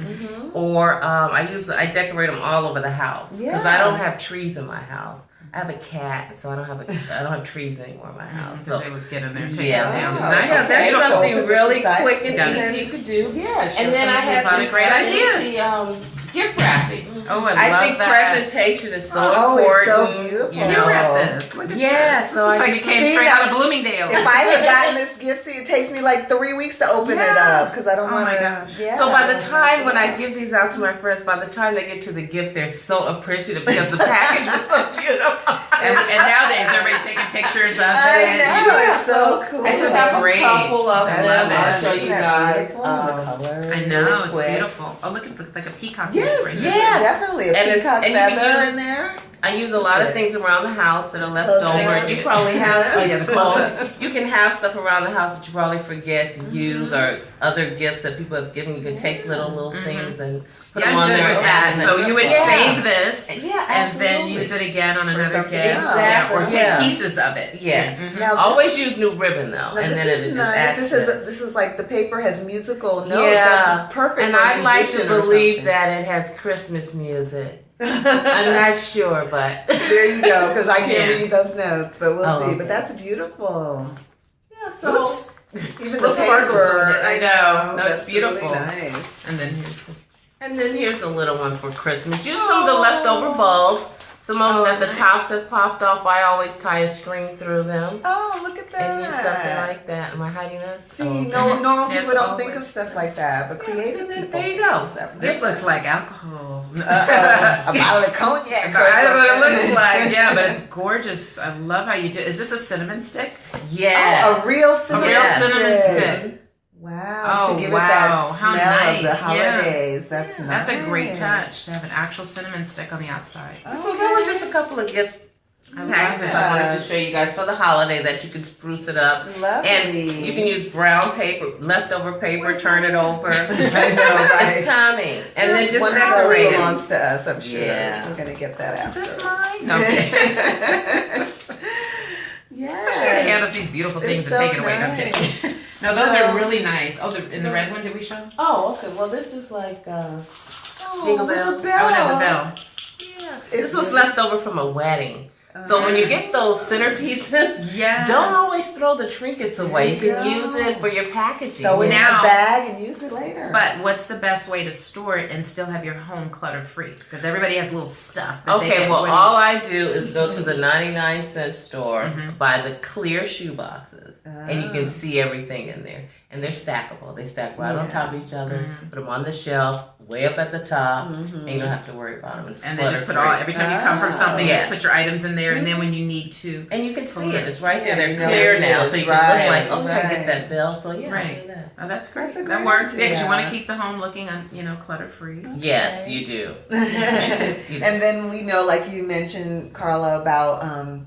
or I decorate them all over the house because I don't have trees in my house. I have a cat, so I don't have trees anymore in my house. So they would get in there and take it down. That's something really quick and easy you could do. Yeah, and then I have these great ideas. Gift wrapping. I think presentation is so important. It's so beautiful. You wrap this. Look at this. This looks like it came straight out of Bloomingdale. If I had gotten this gift, it takes me like 3 weeks to open it up because I don't want to. Yeah. So by the time when I give these out to my friends, by the time they get to the gift, they're so appreciative because the package is so beautiful. And nowadays, everybody's taking pictures of it. I know, it's so cool. I just have a couple of them. I'll show you guys. I know, it's beautiful. Oh, look at like a peacock. Yes, definitely. A peacock feather in there. I use a lot of things around the house that are left over. You probably have you can have stuff around the house that you probably forget to use, or other gifts that people have given. You can take little things and put them on there. With that. So you would save this and then use it again on another gift, or take pieces of it. Yes. Now, always use new ribbon though, and then it just adds. This is like the paper has musical notes. Yeah, that's perfect. And I like to believe that it has Christmas music. I'm not sure, but there you go. Because I can't read those notes, but we'll see. Okay. But that's beautiful. Yeah. So Even the paper. I know. No, it's beautiful. Really nice. And then here's a little one for Christmas. Use some of the leftover bulbs. Some of them that the tops have popped off. I always tie a string through them. Oh, look at that. And use something like that. Am I hiding this? See, normal people don't think of stuff like that, but creative people. There you go. This looks like alcohol. A bottle of cognac. I don't know what it looks like. Yeah, but it's gorgeous. I love how you do it. Is this a cinnamon stick? Yeah. Oh, a real cinnamon stick. Wow. To give it that smell of the holidays. That's nice. That's a great touch to have an actual cinnamon stick on the outside. So that was just a couple of gift packages I wanted to show you guys for the holiday that you can spruce it up. Lovely. And you can use brown paper, leftover paper, turn it over. I know, right? It's coming. And then just decorate decorate it. It belongs to us, I'm sure. Yeah. We're going to get that after. Is this mine? No. Yeah. I should have handled these beautiful things and taken away. No kidding. No, those are really nice. Oh, in the red one, did we show? Oh, okay. Well, this is like Jingle Bell. Oh, it has a bell. Yeah. This was left over from a wedding. So when you get those centerpieces, don't always throw the trinkets away. You can use it for your packaging. Throw it in a bag and use it later. But what's the best way to store it and still have your home clutter-free? Because everybody has little stuff. Okay, well, all I do is go to the 99-cent store, buy the clear shoe boxes, and you can see everything in there. And they're stackable. They stack right on top of each other. Put them on the shelf, way up at the top, and you don't have to worry about them. And they just put every time you come from something, just put your items in there, and then when you need to. And you can see it. It's right there. They're clear now, so you can look like, oh, I get that bell. So yeah, right. Oh, that's great. That works. Yeah, because you want to keep the home looking, clutter-free. Okay. Yes, you do. And then we know, like you mentioned, Karla, about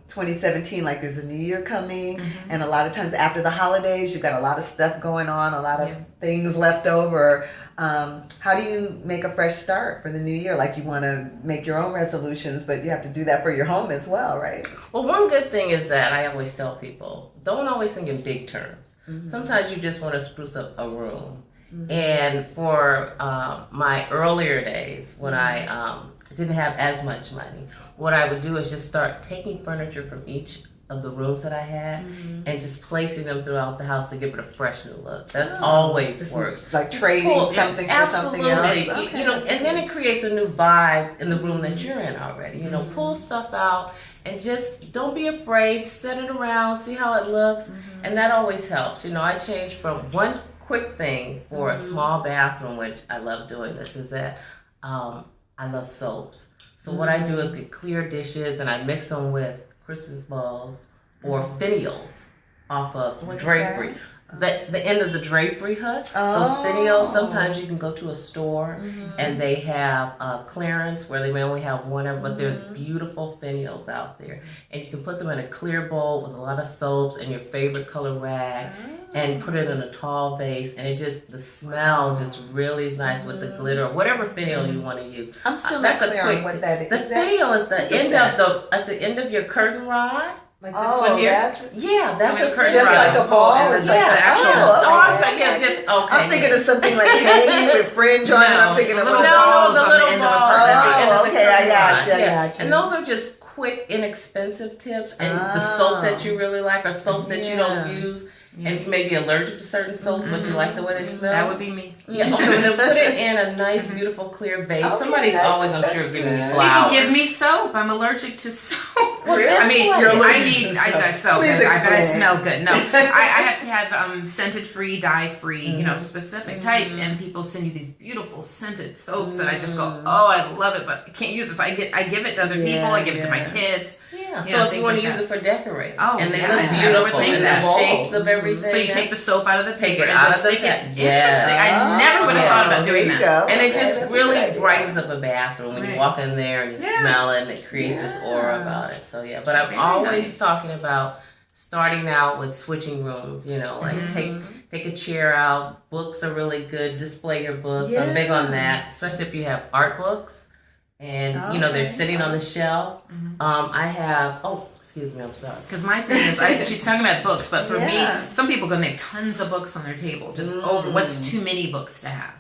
2017, like there's a new year coming, and a lot of times after the holidays, you've got a lot of stuff going on, a lot of things left over. How do you make a fresh start for the new year? Like you want to make your own resolutions, but you have to do that for your home as well, right? Well, one good thing is that I always tell people, don't always think in big terms. Sometimes you just want to spruce up a room. And for my earlier days, when I didn't have as much money, what I would do is just start taking furniture from each of the rooms that I had and just placing them throughout the house to give it a fresh new look. That's always works. Like trading something for something else. Okay, and then it creates a new vibe in the room that you're in already. Pull stuff out and just don't be afraid. Set it around, see how it looks, and that always helps. I changed from one quick thing for a small bathroom, which I love doing this, is that I love soaps. So what I do is get clear dishes and I mix them with Christmas bulbs or finials off of drapery. The end of the drapery hooks, those finials, sometimes you can go to a store and they have clearance where they may only have one, but there's beautiful finials out there. And you can put them in a clear bowl with a lot of soaps and your favorite color rag and put it in a tall vase, and the smell just really is nice with the glitter or whatever finial you want to use. I'm still not clear on what that is. The finial is the end of at the end of your curtain rod. Like this one here? That's a curtain just rod. Like a ball? It's like the actual... I'm thinking of something like hanging with fringe on it. I'm thinking of little balls on the end of a curtain. Okay, I got you. And those are just quick, inexpensive tips. And the soap that you really like or soap that you don't use, and you may be allergic to certain soaps, but you like the way they smell. That would be me. Yeah, okay, then put it in a nice, beautiful, clear vase. Okay, somebody's always, I'm sure, giving me flowers. You can give me soap. I'm allergic to soap. Well, really? I got soap. I smell good. No, I have to have scented free, dye free, specific type. And people send you these beautiful scented soaps that I just go, oh, I love it, but I can't use it. So I give it to other people. I give it to my kids. Yeah, so if you want to use it for decorating. Oh, and they look beautiful. And the shapes of everything. So you take the soap out of the paper and just stick it. Interesting. I never would have thought about doing that. And it just really brightens up a bathroom when you walk in there and you smell it, and it creates this aura about it. So but I'm always talking about starting out with switching rooms. Like take a chair out. Books are really good. Display your books. I'm big on that, especially if you have art books. And, they're sitting on the shelf. I have, excuse me, I'm sorry. Because my thing is, she's talking about books, but for me, some people can make tons of books on their table, just over. What's too many books to have?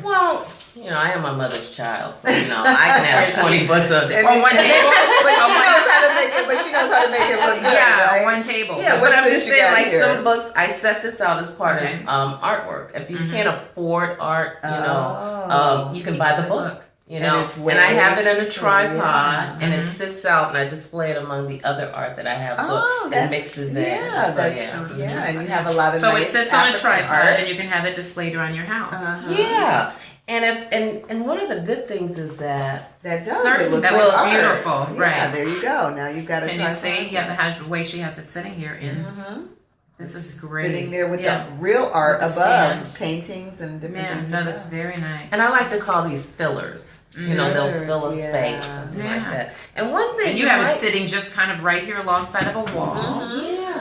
Well, I am my mother's child, so I can have 20 books on one table. But she knows how to make it look good. Right? One table. Yeah, but I'm just saying, like here? Some books, I set this out as part of artwork. If you can't afford art, you can buy the book. And I have it in a tripod, and it sits out, and I display it among the other art that I have, so it mixes in. And you have a lot of. So it sits on a tripod, and you can have it displayed around your house. Yeah. And one of the good things is that it looks beautiful, right? Yeah, there you go. Now you've got a. Can you see? Yeah, the way she has it sitting here in. This is great. Sitting there with the real art above, paintings and different things. No, that's very nice. And I like to call these fillers. They'll fill a space, something like that. And one thing you have it sitting just kind of right here alongside of a wall.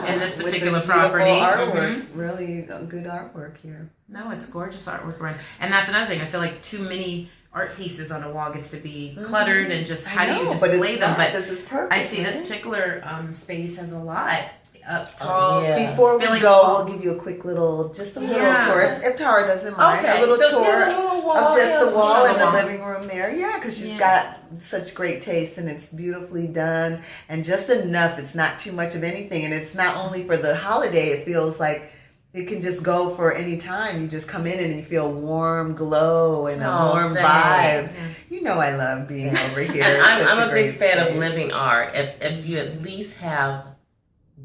In this particular with property. Artwork, really good artwork here. No, it's gorgeous artwork, and that's another thing. I feel like too many art pieces on a wall gets to be cluttered, and just how do you display them? But this is perfect. I see this particular space has a lot up tall. Before we go, we'll give you a quick little tour. If Tara doesn't mind, a little tour of just the wall in the living room there. Yeah, because she's got such great taste, and it's beautifully done, and just enough. It's not too much of anything, and it's not only for the holiday. It feels like it can just go for any time. You just come in and you feel warm glow and a warm vibe. I love being over here. And I'm a big fan of living art. If you at least have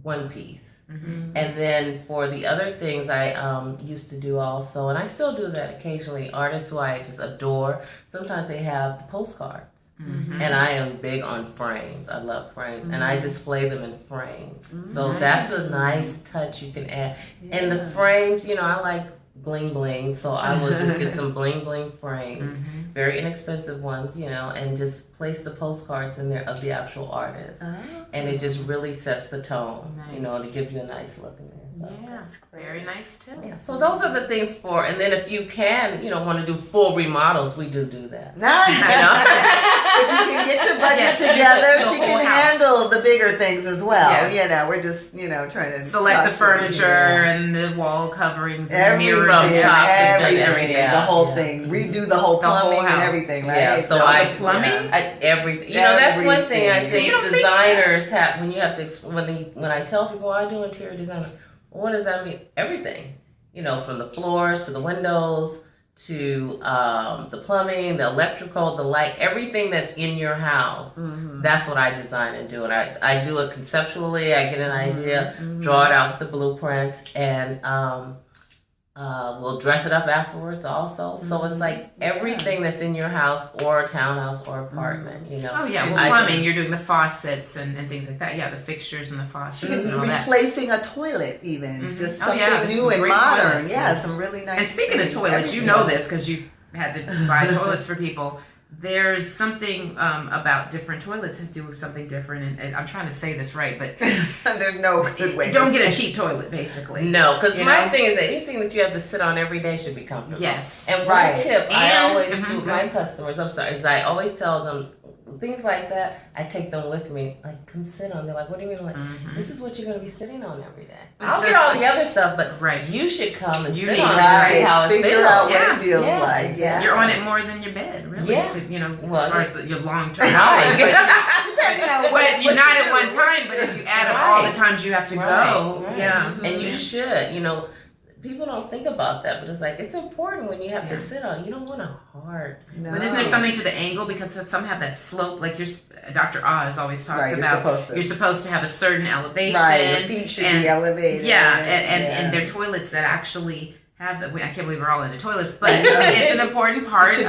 one piece. And then for the other things I used to do also, and I still do that occasionally, artists who I just adore, sometimes they have the postcards. And I am big on frames. I love frames. And I display them in frames. So that's a nice touch you can add. And the frames, I like bling bling, so I will just get some bling bling frames, very inexpensive ones, and just place the postcards in there of the actual artist. And it just really sets the tone, to give you a nice look in there. So. Yeah, that's very nice too. Yeah. So those are the things and then if you can, want to do full remodels, we do that. If you can get your budget together, she can handle the bigger things as well. We're just, trying to select the furniture and the wall coverings, and mirrors, everything, the whole thing. Redo the whole plumbing and everything, right? Yeah, so plumbing, everything. That's one thing I think designers have when I tell people I do interior design. What does that mean? Everything, from the floors to the windows to the plumbing, the electrical, the light, everything that's in your house. That's what I design and do. And I do it conceptually. I get an idea, draw it out with the blueprint, and we'll dress it up afterwards also. So it's like everything that's in your house or a townhouse or apartment, plumbing, you're doing the faucets and things like that. Yeah, the fixtures and the faucets and all that. Replacing a toilet even. Just something new and modern. Toilets, some really nice And speaking of toilets, you know this because you had to buy toilets for people. There's something about different toilets that do something different, and I'm trying to say this right, but there's no good way. Don't get a cheap toilet, basically. No, because my thing is that anything that you have to sit on every day should be comfortable. Yes. And one tip I always do with my customers, is I always tell them things like that. I take them with me, like, come sit on. They're like, what do you mean? Like, this is what you're going to be sitting on every day. I'll get all the other stuff, but you should come and sit on it and see how it feels. Figure out what it feels like. Yeah. You're on it more than your bed, really. Yeah. As far as your long-term hours. But you're not at one time, but if you add up all the times you have to go. And you should, people don't think about that, but it's like, it's important when you have to sit on. You don't want a hard. No. But isn't there something to the angle? Because some have that slope, like Dr. Oz always talks about. You're supposed to have a certain elevation. Right, your feet should be elevated. Yeah, and there are toilets that actually have that. I can't believe we're all into toilets, but it's an important part of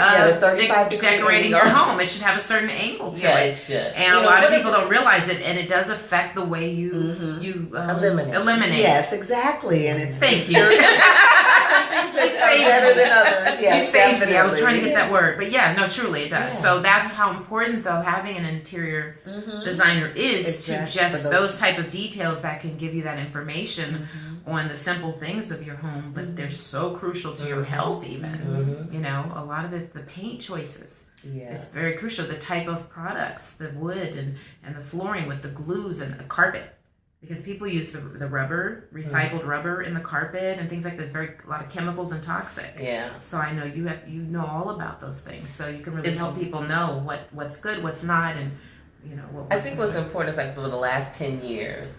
decorating your home. It should have a certain angle to it. It should. And a lot of people don't realize it, and it does affect the way you eliminate. Yes, exactly. And it's thank you. Some things that are better than others. Yes, you saved me. I was trying to get that word, but truly it does. So that's how important, though, having an interior designer is to just those type of details that can give you that information on the simple things of your home, but they're so crucial to your health even. A lot of it, the paint choices. It's very crucial. The type of products, the wood and the flooring with the glues and the carpet. because people use the rubber, recycled rubber in the carpet and things like this. A lot of chemicals and toxic. Yeah. So I know you know all about those things. So you can really help people know what's good, what's not, and what I think what's important is like for the last 10 years,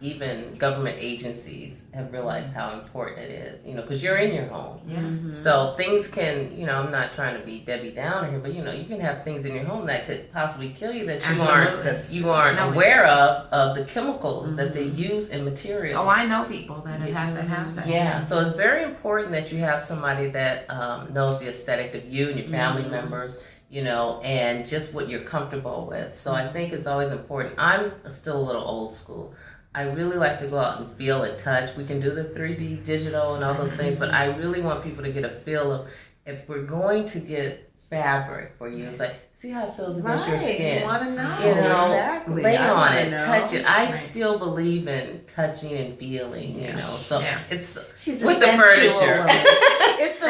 even government agencies have realized how important it is, because you're in your home. Yeah. Mm-hmm. So things can, I'm not trying to be Debbie Downer here, but you can have things in your home that could possibly kill you that you aren't aware of the chemicals that they use in materials. Oh, I know people that have had that happen. Yeah, so it's very important that you have somebody that knows the aesthetic of you and your family members. And just what you're comfortable with. So I think it's always important. I'm still a little old school. I really like to go out and feel and touch. We can do the 3D digital and all those things, but I really want people to get a feel of, if we're going to get fabric for you, it's like, see how it feels against your skin. You want to know. Exactly. Lay on it, touch it. I still believe in touching and feeling, So it's she's with the furniture. It's the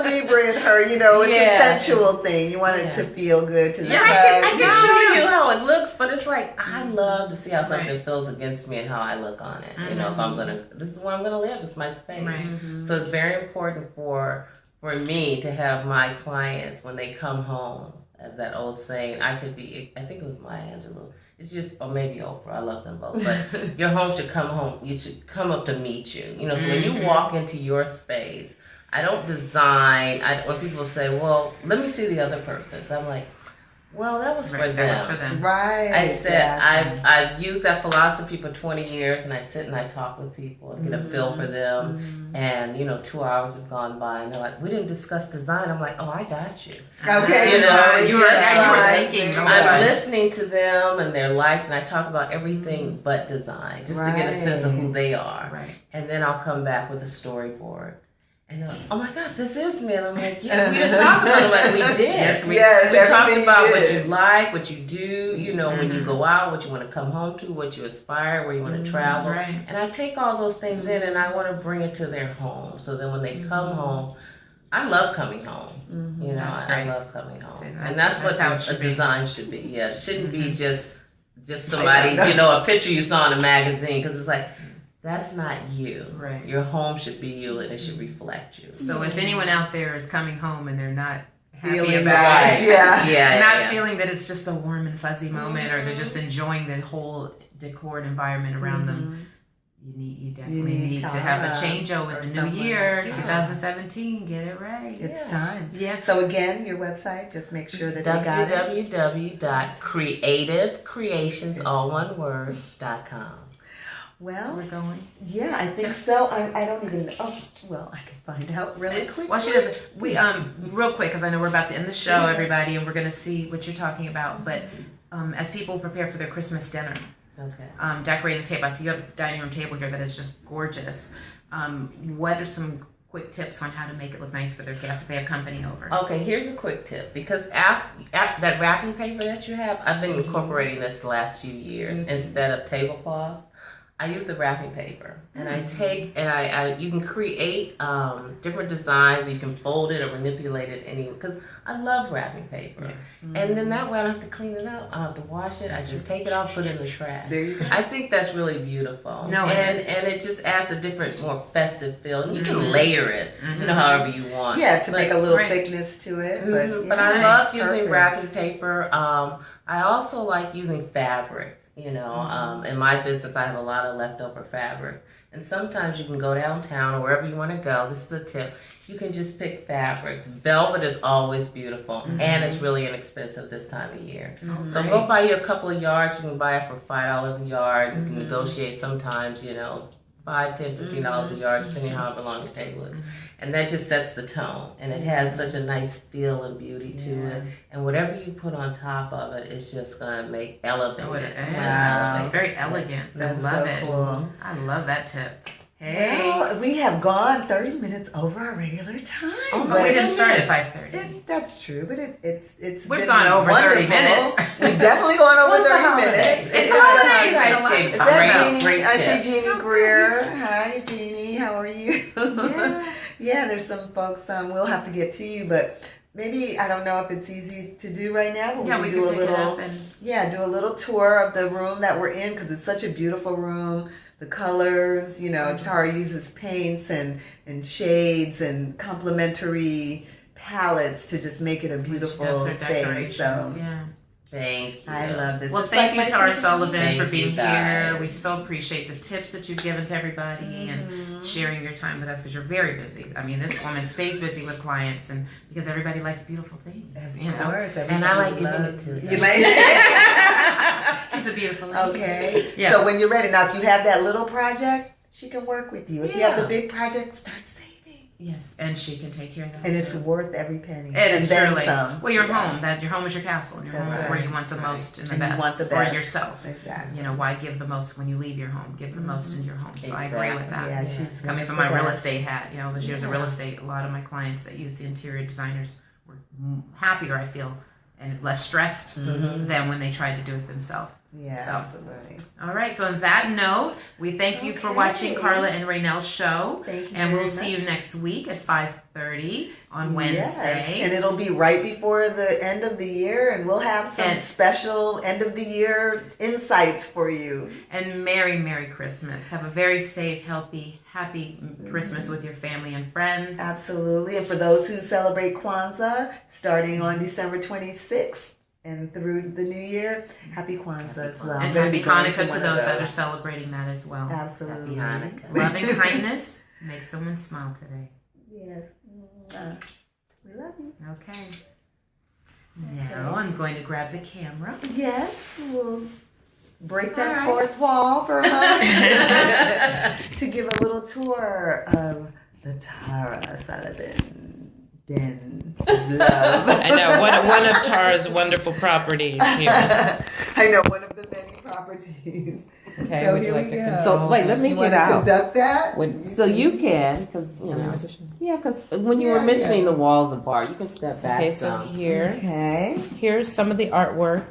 Libra in her, it's a sensual thing. You want it to feel good to the touch. I can show you how it looks, but it's like, I love to see how something feels against me and how I look on it. If this is where I'm going to live, it's my space. So it's very important for me to have my clients, when they come home, as that old saying, I think it was Maya Angelou, it's just, or maybe Oprah, I love them both, but your home should come home, you should come up to meet you. So when you walk into your space, I don't design, when people say, well, let me see the other person's, I'm like, well, that was for them. That was for them. Right. I said, I've used that philosophy for 20 years, and I sit and I talk with people and get a feel for them. And, 2 hours have gone by, and they're like, we didn't discuss design. I'm like, oh, I got you. Okay. You were thinking. I'm listening to them and their life, and I talk about everything but design, just to get a sense of who they are. Right. And then I'll come back with a storyboard. And they're like, oh my God, this is me. And I'm like, yeah, we didn't talk about it like we did. We talked about what you like, what you do, when you go out, what you want to come home to, what you aspire, where you want to travel. Right. And I take all those things in and I want to bring it to their home. So then when they come home, I love coming home. I love coming home. And that's what a design should be. Yeah, it shouldn't be just somebody, a picture you saw in a magazine, because it's like, that's not you. Right. Your home should be you, and it should reflect you. So if anyone out there is coming home and they're not happy feeling about it, feeling that it's just a warm and fuzzy moment, or they're just enjoying the whole decor and environment around them, you definitely need to have a changeover with the new year, 2017. Get it right. It's time. Yeah. So again, your website, just make sure that they got it. www.creativecreationsalloneword.com. Well, we're going. Yeah, I think so. I don't even know. Oh, well, I can find out really quick. Well, she does. We real quick, because I know we're about to end the show, everybody, and we're going to see what you're talking about. But as people prepare for their Christmas dinner, decorating the table. I see you have a dining room table here that is just gorgeous. What are some quick tips on how to make it look nice for their guests if they have company over? Okay, here's a quick tip. Because that wrapping paper that you have, I've been incorporating this the last few years instead of tablecloths. I use the wrapping paper, and I take and you can create different designs. You can fold it or manipulate it anyway, because I love wrapping paper. And then that way I don't have to clean it up. I don't have to wash it. I just take it off, put it in the trash. There you go. I think that's really beautiful. No, and it just adds a different, more festive feel. And you can layer it, however you want. Yeah, to make a little thickness to it. But I love using wrapping paper. I also like using fabrics. In my business, I have a lot of leftover fabric. And sometimes you can go downtown or wherever you want to go. This is a tip. You can just pick fabrics. Velvet is always beautiful, and it's really inexpensive this time of year. So go buy you a couple of yards. You can buy it for $5 a yard. You can negotiate sometimes, $5, $10, $15 a yard, depending on how long your table is. And that just sets the tone. And it has such a nice feel and beauty to it. And whatever you put on top of it is just going to elevate it. Wow. It's very elegant. That's I love so it. Cool. I love that tip. Hey. Well, we have gone 30 minutes over our regular time. Oh, but we didn't start at 5:30. That's true, but it's we've gone over wonderful. 30 minutes. We've definitely gone over 30 minutes. It's the holidays. Is that Jeannie? I see Jeannie Greer. Hi, Jeannie. How are you? Yeah, there's some folks. We'll have to get to you, but maybe, I don't know if it's easy to do right now, but we do a can pick little, it up do a little tour of the room that we're in, because it's such a beautiful room. The colors, Tara uses paints and shades and complementary palettes to just make it a beautiful space. So thank you. I love this. Well, thank you, Tara Sullivan, for being here. We so appreciate the tips that you've given to everybody and sharing your time with us, because you're very busy. I mean, this woman stays busy with clients, and because everybody likes beautiful things. And I like giving it to them. You like She's a beautiful lady. Okay. Yeah. So when you're ready, now if you have that little project, she can work with you. If you have the big project, start saving. Yes, and she can take care of that. And it's worth every penny. It is then truly. some. Well, your home is your castle. And your home is where you want the most and the best. You want the best for yourself. Exactly. Why give the most when you leave your home? Give the most in your home. So I agree with that. Yeah, she's coming from my real estate hat. Those years of real estate, a lot of my clients that use the interior designers were happier, I feel, and less stressed than when they tried to do it themselves. Yeah, absolutely. All right. So on that note, we thank you for watching Karla and Rainelle's show. Thank you. And we'll see you next week at 5:30 on Wednesday. Yes. And it'll be right before the end of the year, and we'll have some special end of the year insights for you. And Merry Christmas. Have a very safe, healthy, happy Christmas with your family and friends. Absolutely. And for those who celebrate Kwanzaa, starting on December 26th, and through the new year, happy Kwanzaa as well. And happy Hanukkah to those that are celebrating that as well. Absolutely. Loving kindness makes someone smile today. Yes. We love you. Okay. Now I'm going to grab the camera. Yes, we'll break that fourth wall for a moment to give a little tour of the Tara Sullivan Den of Love. I know, one of Tara's wonderful properties here. I know, one of the many properties. Okay, so would you like to control? So wait, let me get out. Conduct that? So you can, because because when you were mentioning the walls apart, you can step back. Okay, so here's some of the artwork,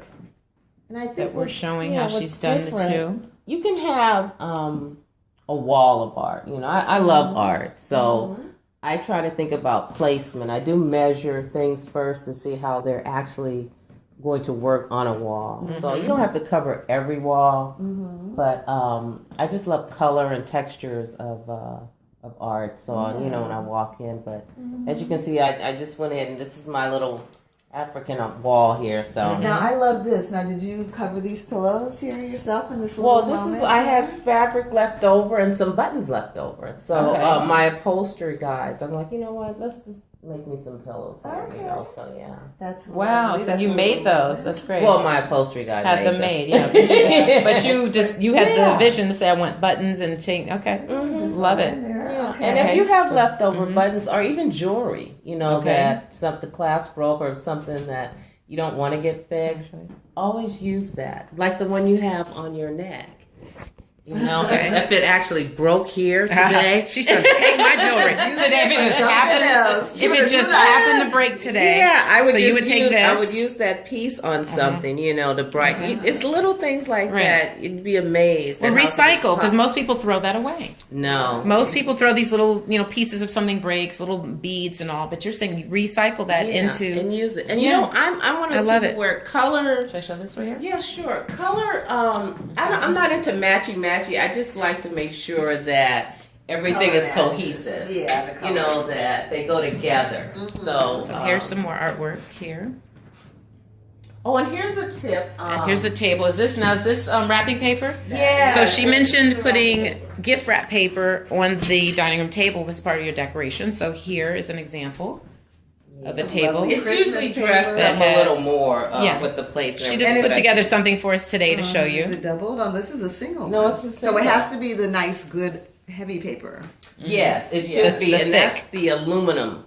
and I think that we're showing how she's done the two. You can have a wall of art. I love art, so I try to think about placement. I do measure things first to see how they're actually going to work on a wall. So you don't have to cover every wall, but I just love color and textures of art. So when I walk in, but as you can see, I just went in. This is my little African wall here. So now I love this. Now, did you cover these pillows here yourself in this little moment? I had fabric left over and some buttons left over. So my upholstery guys, I'm like, you know what? Let's just make me some pillows here, so That's wow. So you made those. That's great. Well, my upholstery guys had them made. But you had the vision to say I want buttons and chain. Okay, love it. And if you have leftover buttons or even jewelry, that the clasp broke or something that you don't want to get fixed, always use that, like the one you have on your neck. If it actually broke here today, she should take my jewelry today. If it just happened to break today, I would. So you would take this. I would use that piece on something, to brighten. It's little things like that. You'd be amazed. Or recycle, because most people throw that away. No, most people throw these little, pieces of something breaks, little beads and all. But you're saying you recycle that into and use it. And I'm one of those people where color. Should I show this right here? Yeah, sure. Color. I'm not into matchy. I just like to make sure that everything is cohesive. Yeah, the color. That they go together. So here's some more artwork here. Oh, and here's a tip. And here's the table. Is this wrapping paper? Yeah. So she mentioned putting gift wrap paper on the dining room table as part of your decoration. So here is an example of a table. It's usually dressed up a little more with the plates. She just put together something for us today to show you. Is it doubled? Oh, this is a single. No, it's a single. So it has to be the nice, good, heavy paper. Yes, it should be, and that's the aluminum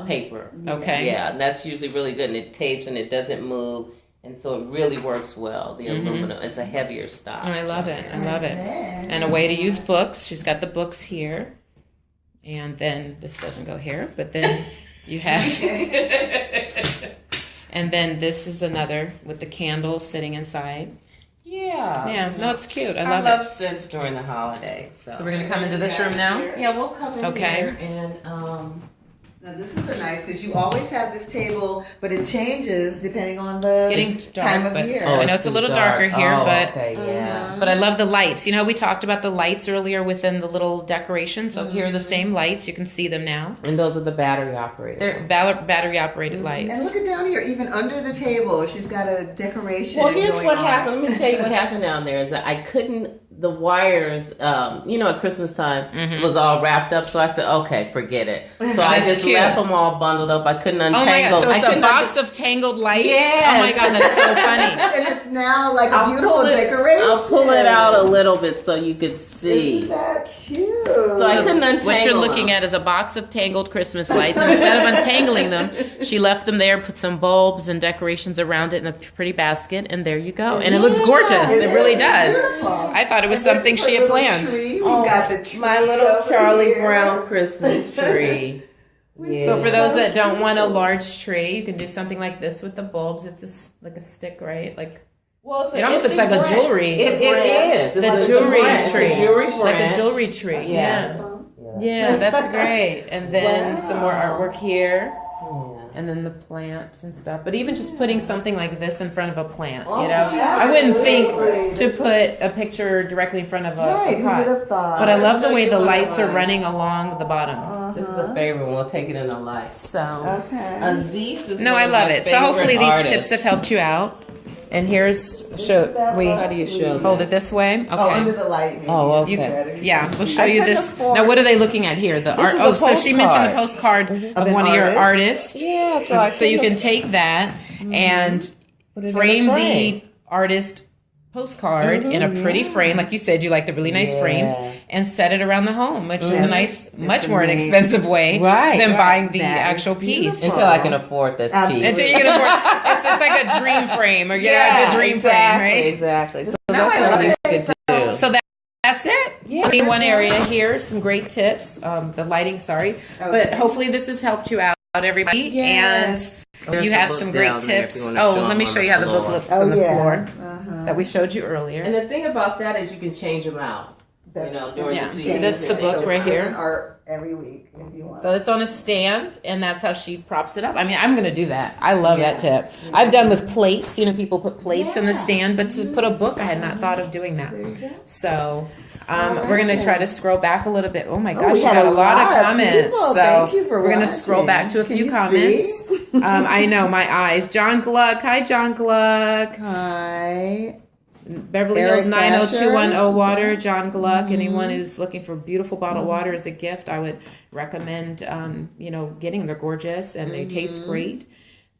paper. Okay. Yeah, and that's usually really good, and it tapes and it doesn't move, and so it really works well. The aluminum, it's a heavier style. Oh, I love it. And a way to use books. She's got the books here, and then this doesn't go here, but then. You have, and then this is another with the candle sitting inside. Yeah. No, it's cute. I love scents during the holidays. So we're gonna come into this room now. Yeah, we'll come in here and Now this is a nice because you always have this table, but it changes depending on the time of year. I know it's a little darker here, but yeah. But I love the lights. You know, we talked about the lights earlier within the little decoration. So here are the same lights. You can see them now. And those are the battery operated. They're battery operated lights. And look at down here, even under the table, she's got a decoration. Well, here's what happened. Let me tell you what happened down there is that I couldn't. The wires, at Christmas time was all wrapped up. So I said, okay, forget it. So I just left them all bundled up. I couldn't untangle. Oh my God, so it's a box of tangled lights? Yes. Oh my God, that's so funny. And it's now like a beautiful decoration. I'll pull it out a little bit so you could see. Isn't that cute? So I couldn't untangle What you're looking at is a box of tangled Christmas lights. Instead of untangling them, she left them there, put some bulbs and decorations around it in a pretty basket, and there you go. And it looks gorgeous. It really does. I thought it was something she had planned. We got the tree, my little Charlie Brown Christmas tree. Yeah. So for those that don't want a large tree, you can do something like this with the bulbs. It's like a stick, right? Like, well, it almost looks like a jewelry. It is. The jewelry tree. Like a branch. Jewelry tree. Yeah, that's great. And then some more artwork here. And then the plants and stuff. But even just putting something like this in front of a plant, I wouldn't think to put a picture directly in front of a pot. Who would have thought? But I love the way the lights are running along the bottom. This is a favorite one. We'll take it in a light. So, Aziz is I love it. So hopefully these tips have helped you out. And here's how do you show hold it this way. Okay. Oh, under the light. Maybe. Oh, okay. We'll show you this. Now, what are they looking at here? The art. Oh, so she mentioned the postcard of one of your artists. Yeah. So you can take that and frame the artist postcard in a pretty frame, like you said, you like the really nice frames, and set it around the home, which is a nice, much more inexpensive way than buying the actual piece. Until I can afford this piece. Until you can afford it's like a dream frame, or the dream frame, right? Exactly. So So that's it. Yeah, in one area here, some great tips. The lighting, but hopefully this has helped you out, everybody. Yes. And you have some great tips. Let me show you how the book looks on the floor that we showed you earlier. And the thing about that is you can change them out. During the season. That's the book right here. Art every week if you want. So it's on a stand, and that's how she props it up. I mean, I'm going to do that. I love that tip. I've done with plates. People put plates in the stand, but to put a book, I had not thought of doing that. There you go. So we're going to try to scroll back a little bit. Oh my gosh, you got a lot of comments. So we're going to scroll back to a few comments. I know, my eyes. John Gluck. Hi, John Gluck. Hi. Beverly Hills 90210 water, John Gluck. Anyone who's looking for beautiful bottled water as a gift, I would recommend, getting. They're gorgeous and they taste great.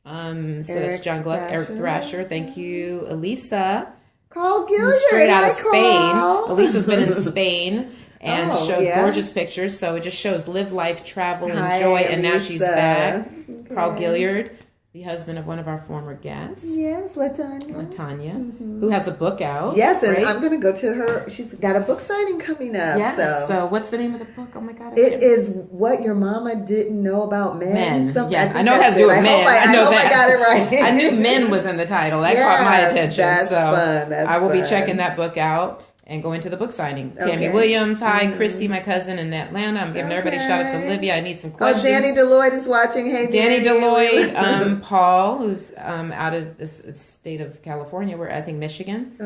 So that's John Gluck. Eric Thrasher. Thank you. Elisa. Carl Gilliard. Straight out of Spain. Elisa's been in Spain and showed gorgeous pictures. So it just shows live life, travel, enjoy. And now she's back. Okay. Carl Gilliard, the husband of one of our former guests. Yes, Latanya. Who has a book out. Yes, and I'm going to go to her. She's got a book signing coming up. Yes. So what's the name of the book? Oh my God. It is What Your Mama Didn't Know About Men. Yeah, I know it has to do with men. I know that. I got it right. I knew men was in the title. That caught my attention. That's fun. I will be checking that book out and going to the book signing. Tammy Williams, hi. Christy, my cousin in Atlanta. I'm giving everybody a shout out to Olivia. I need some questions. Danny Deloitte is watching. Hey, Danny Deloitte. Paul, who's out of the state of California. We're, I think, Michigan.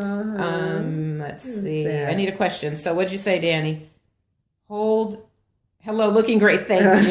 Let's see. I need a question. So what'd you say, Danny? Hello, looking great. Thank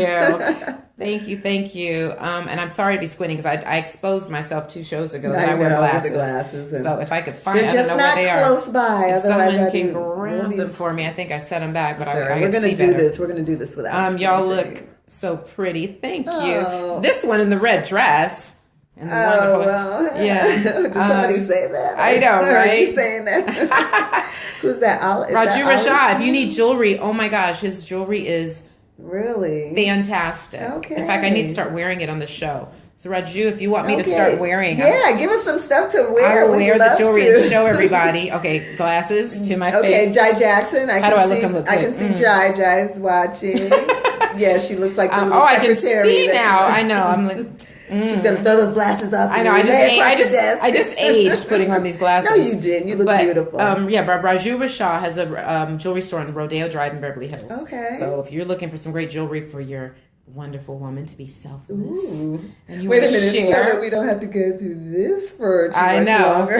you. Thank you. And I'm sorry to be squinting because I exposed myself 2 shows ago that I wear glasses. So if I could find, I don't know where they are. Close by. If someone can grab them for me, I think I set them back, but we're going to do this. We're going to do this without. Y'all look so pretty. Thank you. This one in the red dress. And yeah. Did somebody say that? I know, right? Are you saying that? Who's that? Raju Rashad. If you need jewelry, oh my gosh, his jewelry is really fantastic. Okay. In fact, I need to start wearing it on the show. So Raju, if you want me to start wearing, give us some stuff to wear. I will wear the jewelry and show everybody. Okay, glasses to my face. Okay, Jai Jackson. How do I look? I can see Jai. Jai's watching. Yeah, she looks like the little secretary. I can see now. I know. I'm like. She's gonna throw those glasses up. I know. I just aged putting on these glasses. No, you didn't. You look beautiful. Raju Rashah has a jewelry store on Rodeo Drive in Beverly Hills. Okay. So if you're looking for some great jewelry for your wonderful woman to be selfless. Ooh. And you Wait a minute, share. so that we don't have to go through this for too much longer.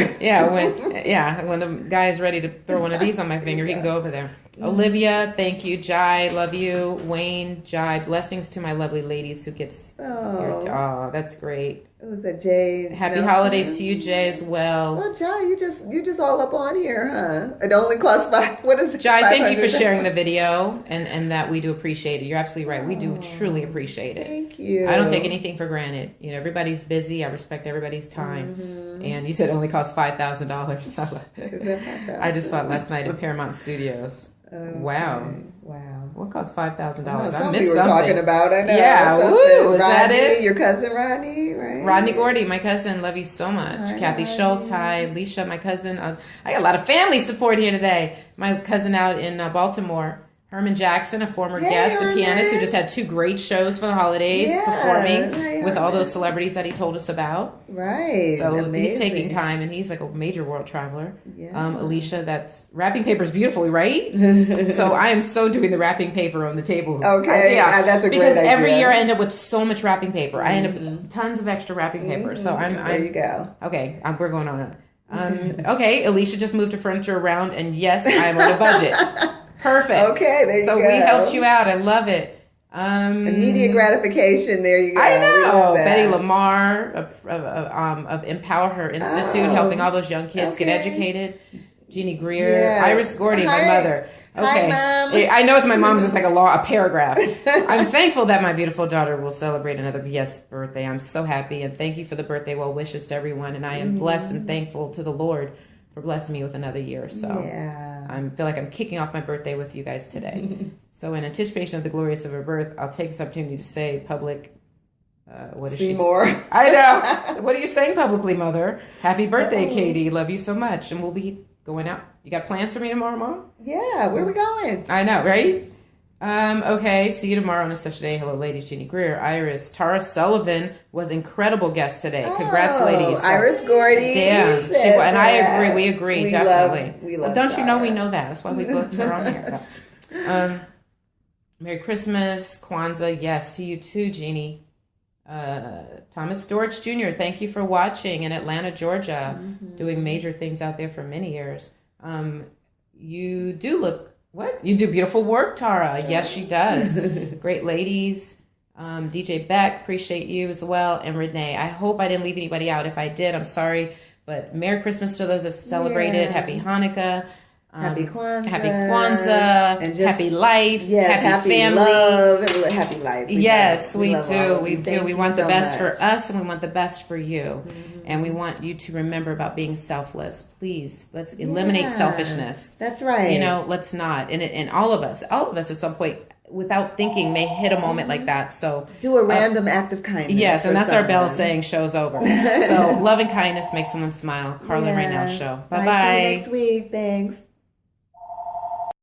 When the guy is ready to throw one of these on my finger, he can go over there. Olivia, thank you. Jai, love you. Wayne, Jai, blessings to my lovely ladies who gets your, that's great. Was that Jay? Happy holidays to you, Jay, as well. Well, Jai, you just all up on here, huh? It only costs what is it? Jai, thank you for sharing the video and that we do appreciate it. You're absolutely right. We do truly appreciate it. Thank you. I don't take anything for granted. You know, everybody's busy. I respect everybody's time. And you said it only costs $5,000. I just saw it last night in Paramount Studios. Wow. What costs $5,000? I missed something. Were talking about. I know. Yeah. Woo. Is that it? Your cousin Rodney, right? Rodney Gordy, my cousin. Love you so much. Hi, Kathy Schultz. Hi, Alicia, my cousin. I got a lot of family support here today. My cousin out in Baltimore. Herman Jackson, a former guest, the pianist who just had 2 great shows for the holidays, performing with all those celebrities that he told us about. Right. So he's taking time, and he's like a major world traveler. Yeah. Alicia, that's wrapping paper is beautifully, right? So I am so doing the wrapping paper on the table. Okay. That's a great idea. Because every year I end up with so much wrapping paper. I end up with tons of extra wrapping paper. So there you go. Okay, we're going on it. Okay, Alicia just moved her furniture around, and yes, I'm on a budget. Perfect. Okay, there you go. So we helped you out. I love it. Immediate gratification. There you go. I know. Betty Lamar of Empower Her Institute, helping all those young kids get educated. Jeannie Greer, Iris Gordy, my mother. Okay, hi, Mom. I know it's my mom's. It's like a paragraph. I'm thankful that my beautiful daughter will celebrate another birthday. I'm so happy, and thank you for the birthday well wishes to everyone. And I am blessed and thankful to the Lord for blessing me with another year. So I feel like I'm kicking off my birthday with you guys today. So in anticipation of the glorious of her birth, I'll take this opportunity to say public. What is more? I know. What are you saying publicly, Mother? Happy birthday, Katie. Love you so much, and we'll be going out. You got plans for me tomorrow, Mom? Yeah, where are we going? I know, right? Okay, see you tomorrow on a special day. Hello, ladies. Jeannie Greer, Iris, Tara Sullivan was incredible guest today. Congrats, ladies. So, Iris Gordy. Damn. And I agree. We agree, definitely. We love don't Tara. You know we know that? That's why we booked her on here. Merry Christmas, Kwanzaa. Yes, to you too, Jeannie. Thomas Storch Jr., thank you for watching in Atlanta, Georgia, doing major things out there for many years. You do you do beautiful work, Tara. Yes, she does. Great ladies. DJ Beck, appreciate you as well. And Renee, I hope I didn't leave anybody out. If I did, I'm sorry. But Merry Christmas to those that celebrated. Happy Hanukkah. Happy Kwanzaa. And happy life. Yes, happy family. Love. Happy life. Yes, we do. We do. We want the best for us, and we want the best for you. And we want you to remember about being selfless. Please, let's eliminate selfishness. That's right. Let's not. And all of us at some point, without thinking, may hit a moment like that. So do a random act of kindness. Yes, and that's our bell saying show's over. So love and kindness make someone smile. Karla Rainelle Show. Bye-bye. See you next week. Thanks.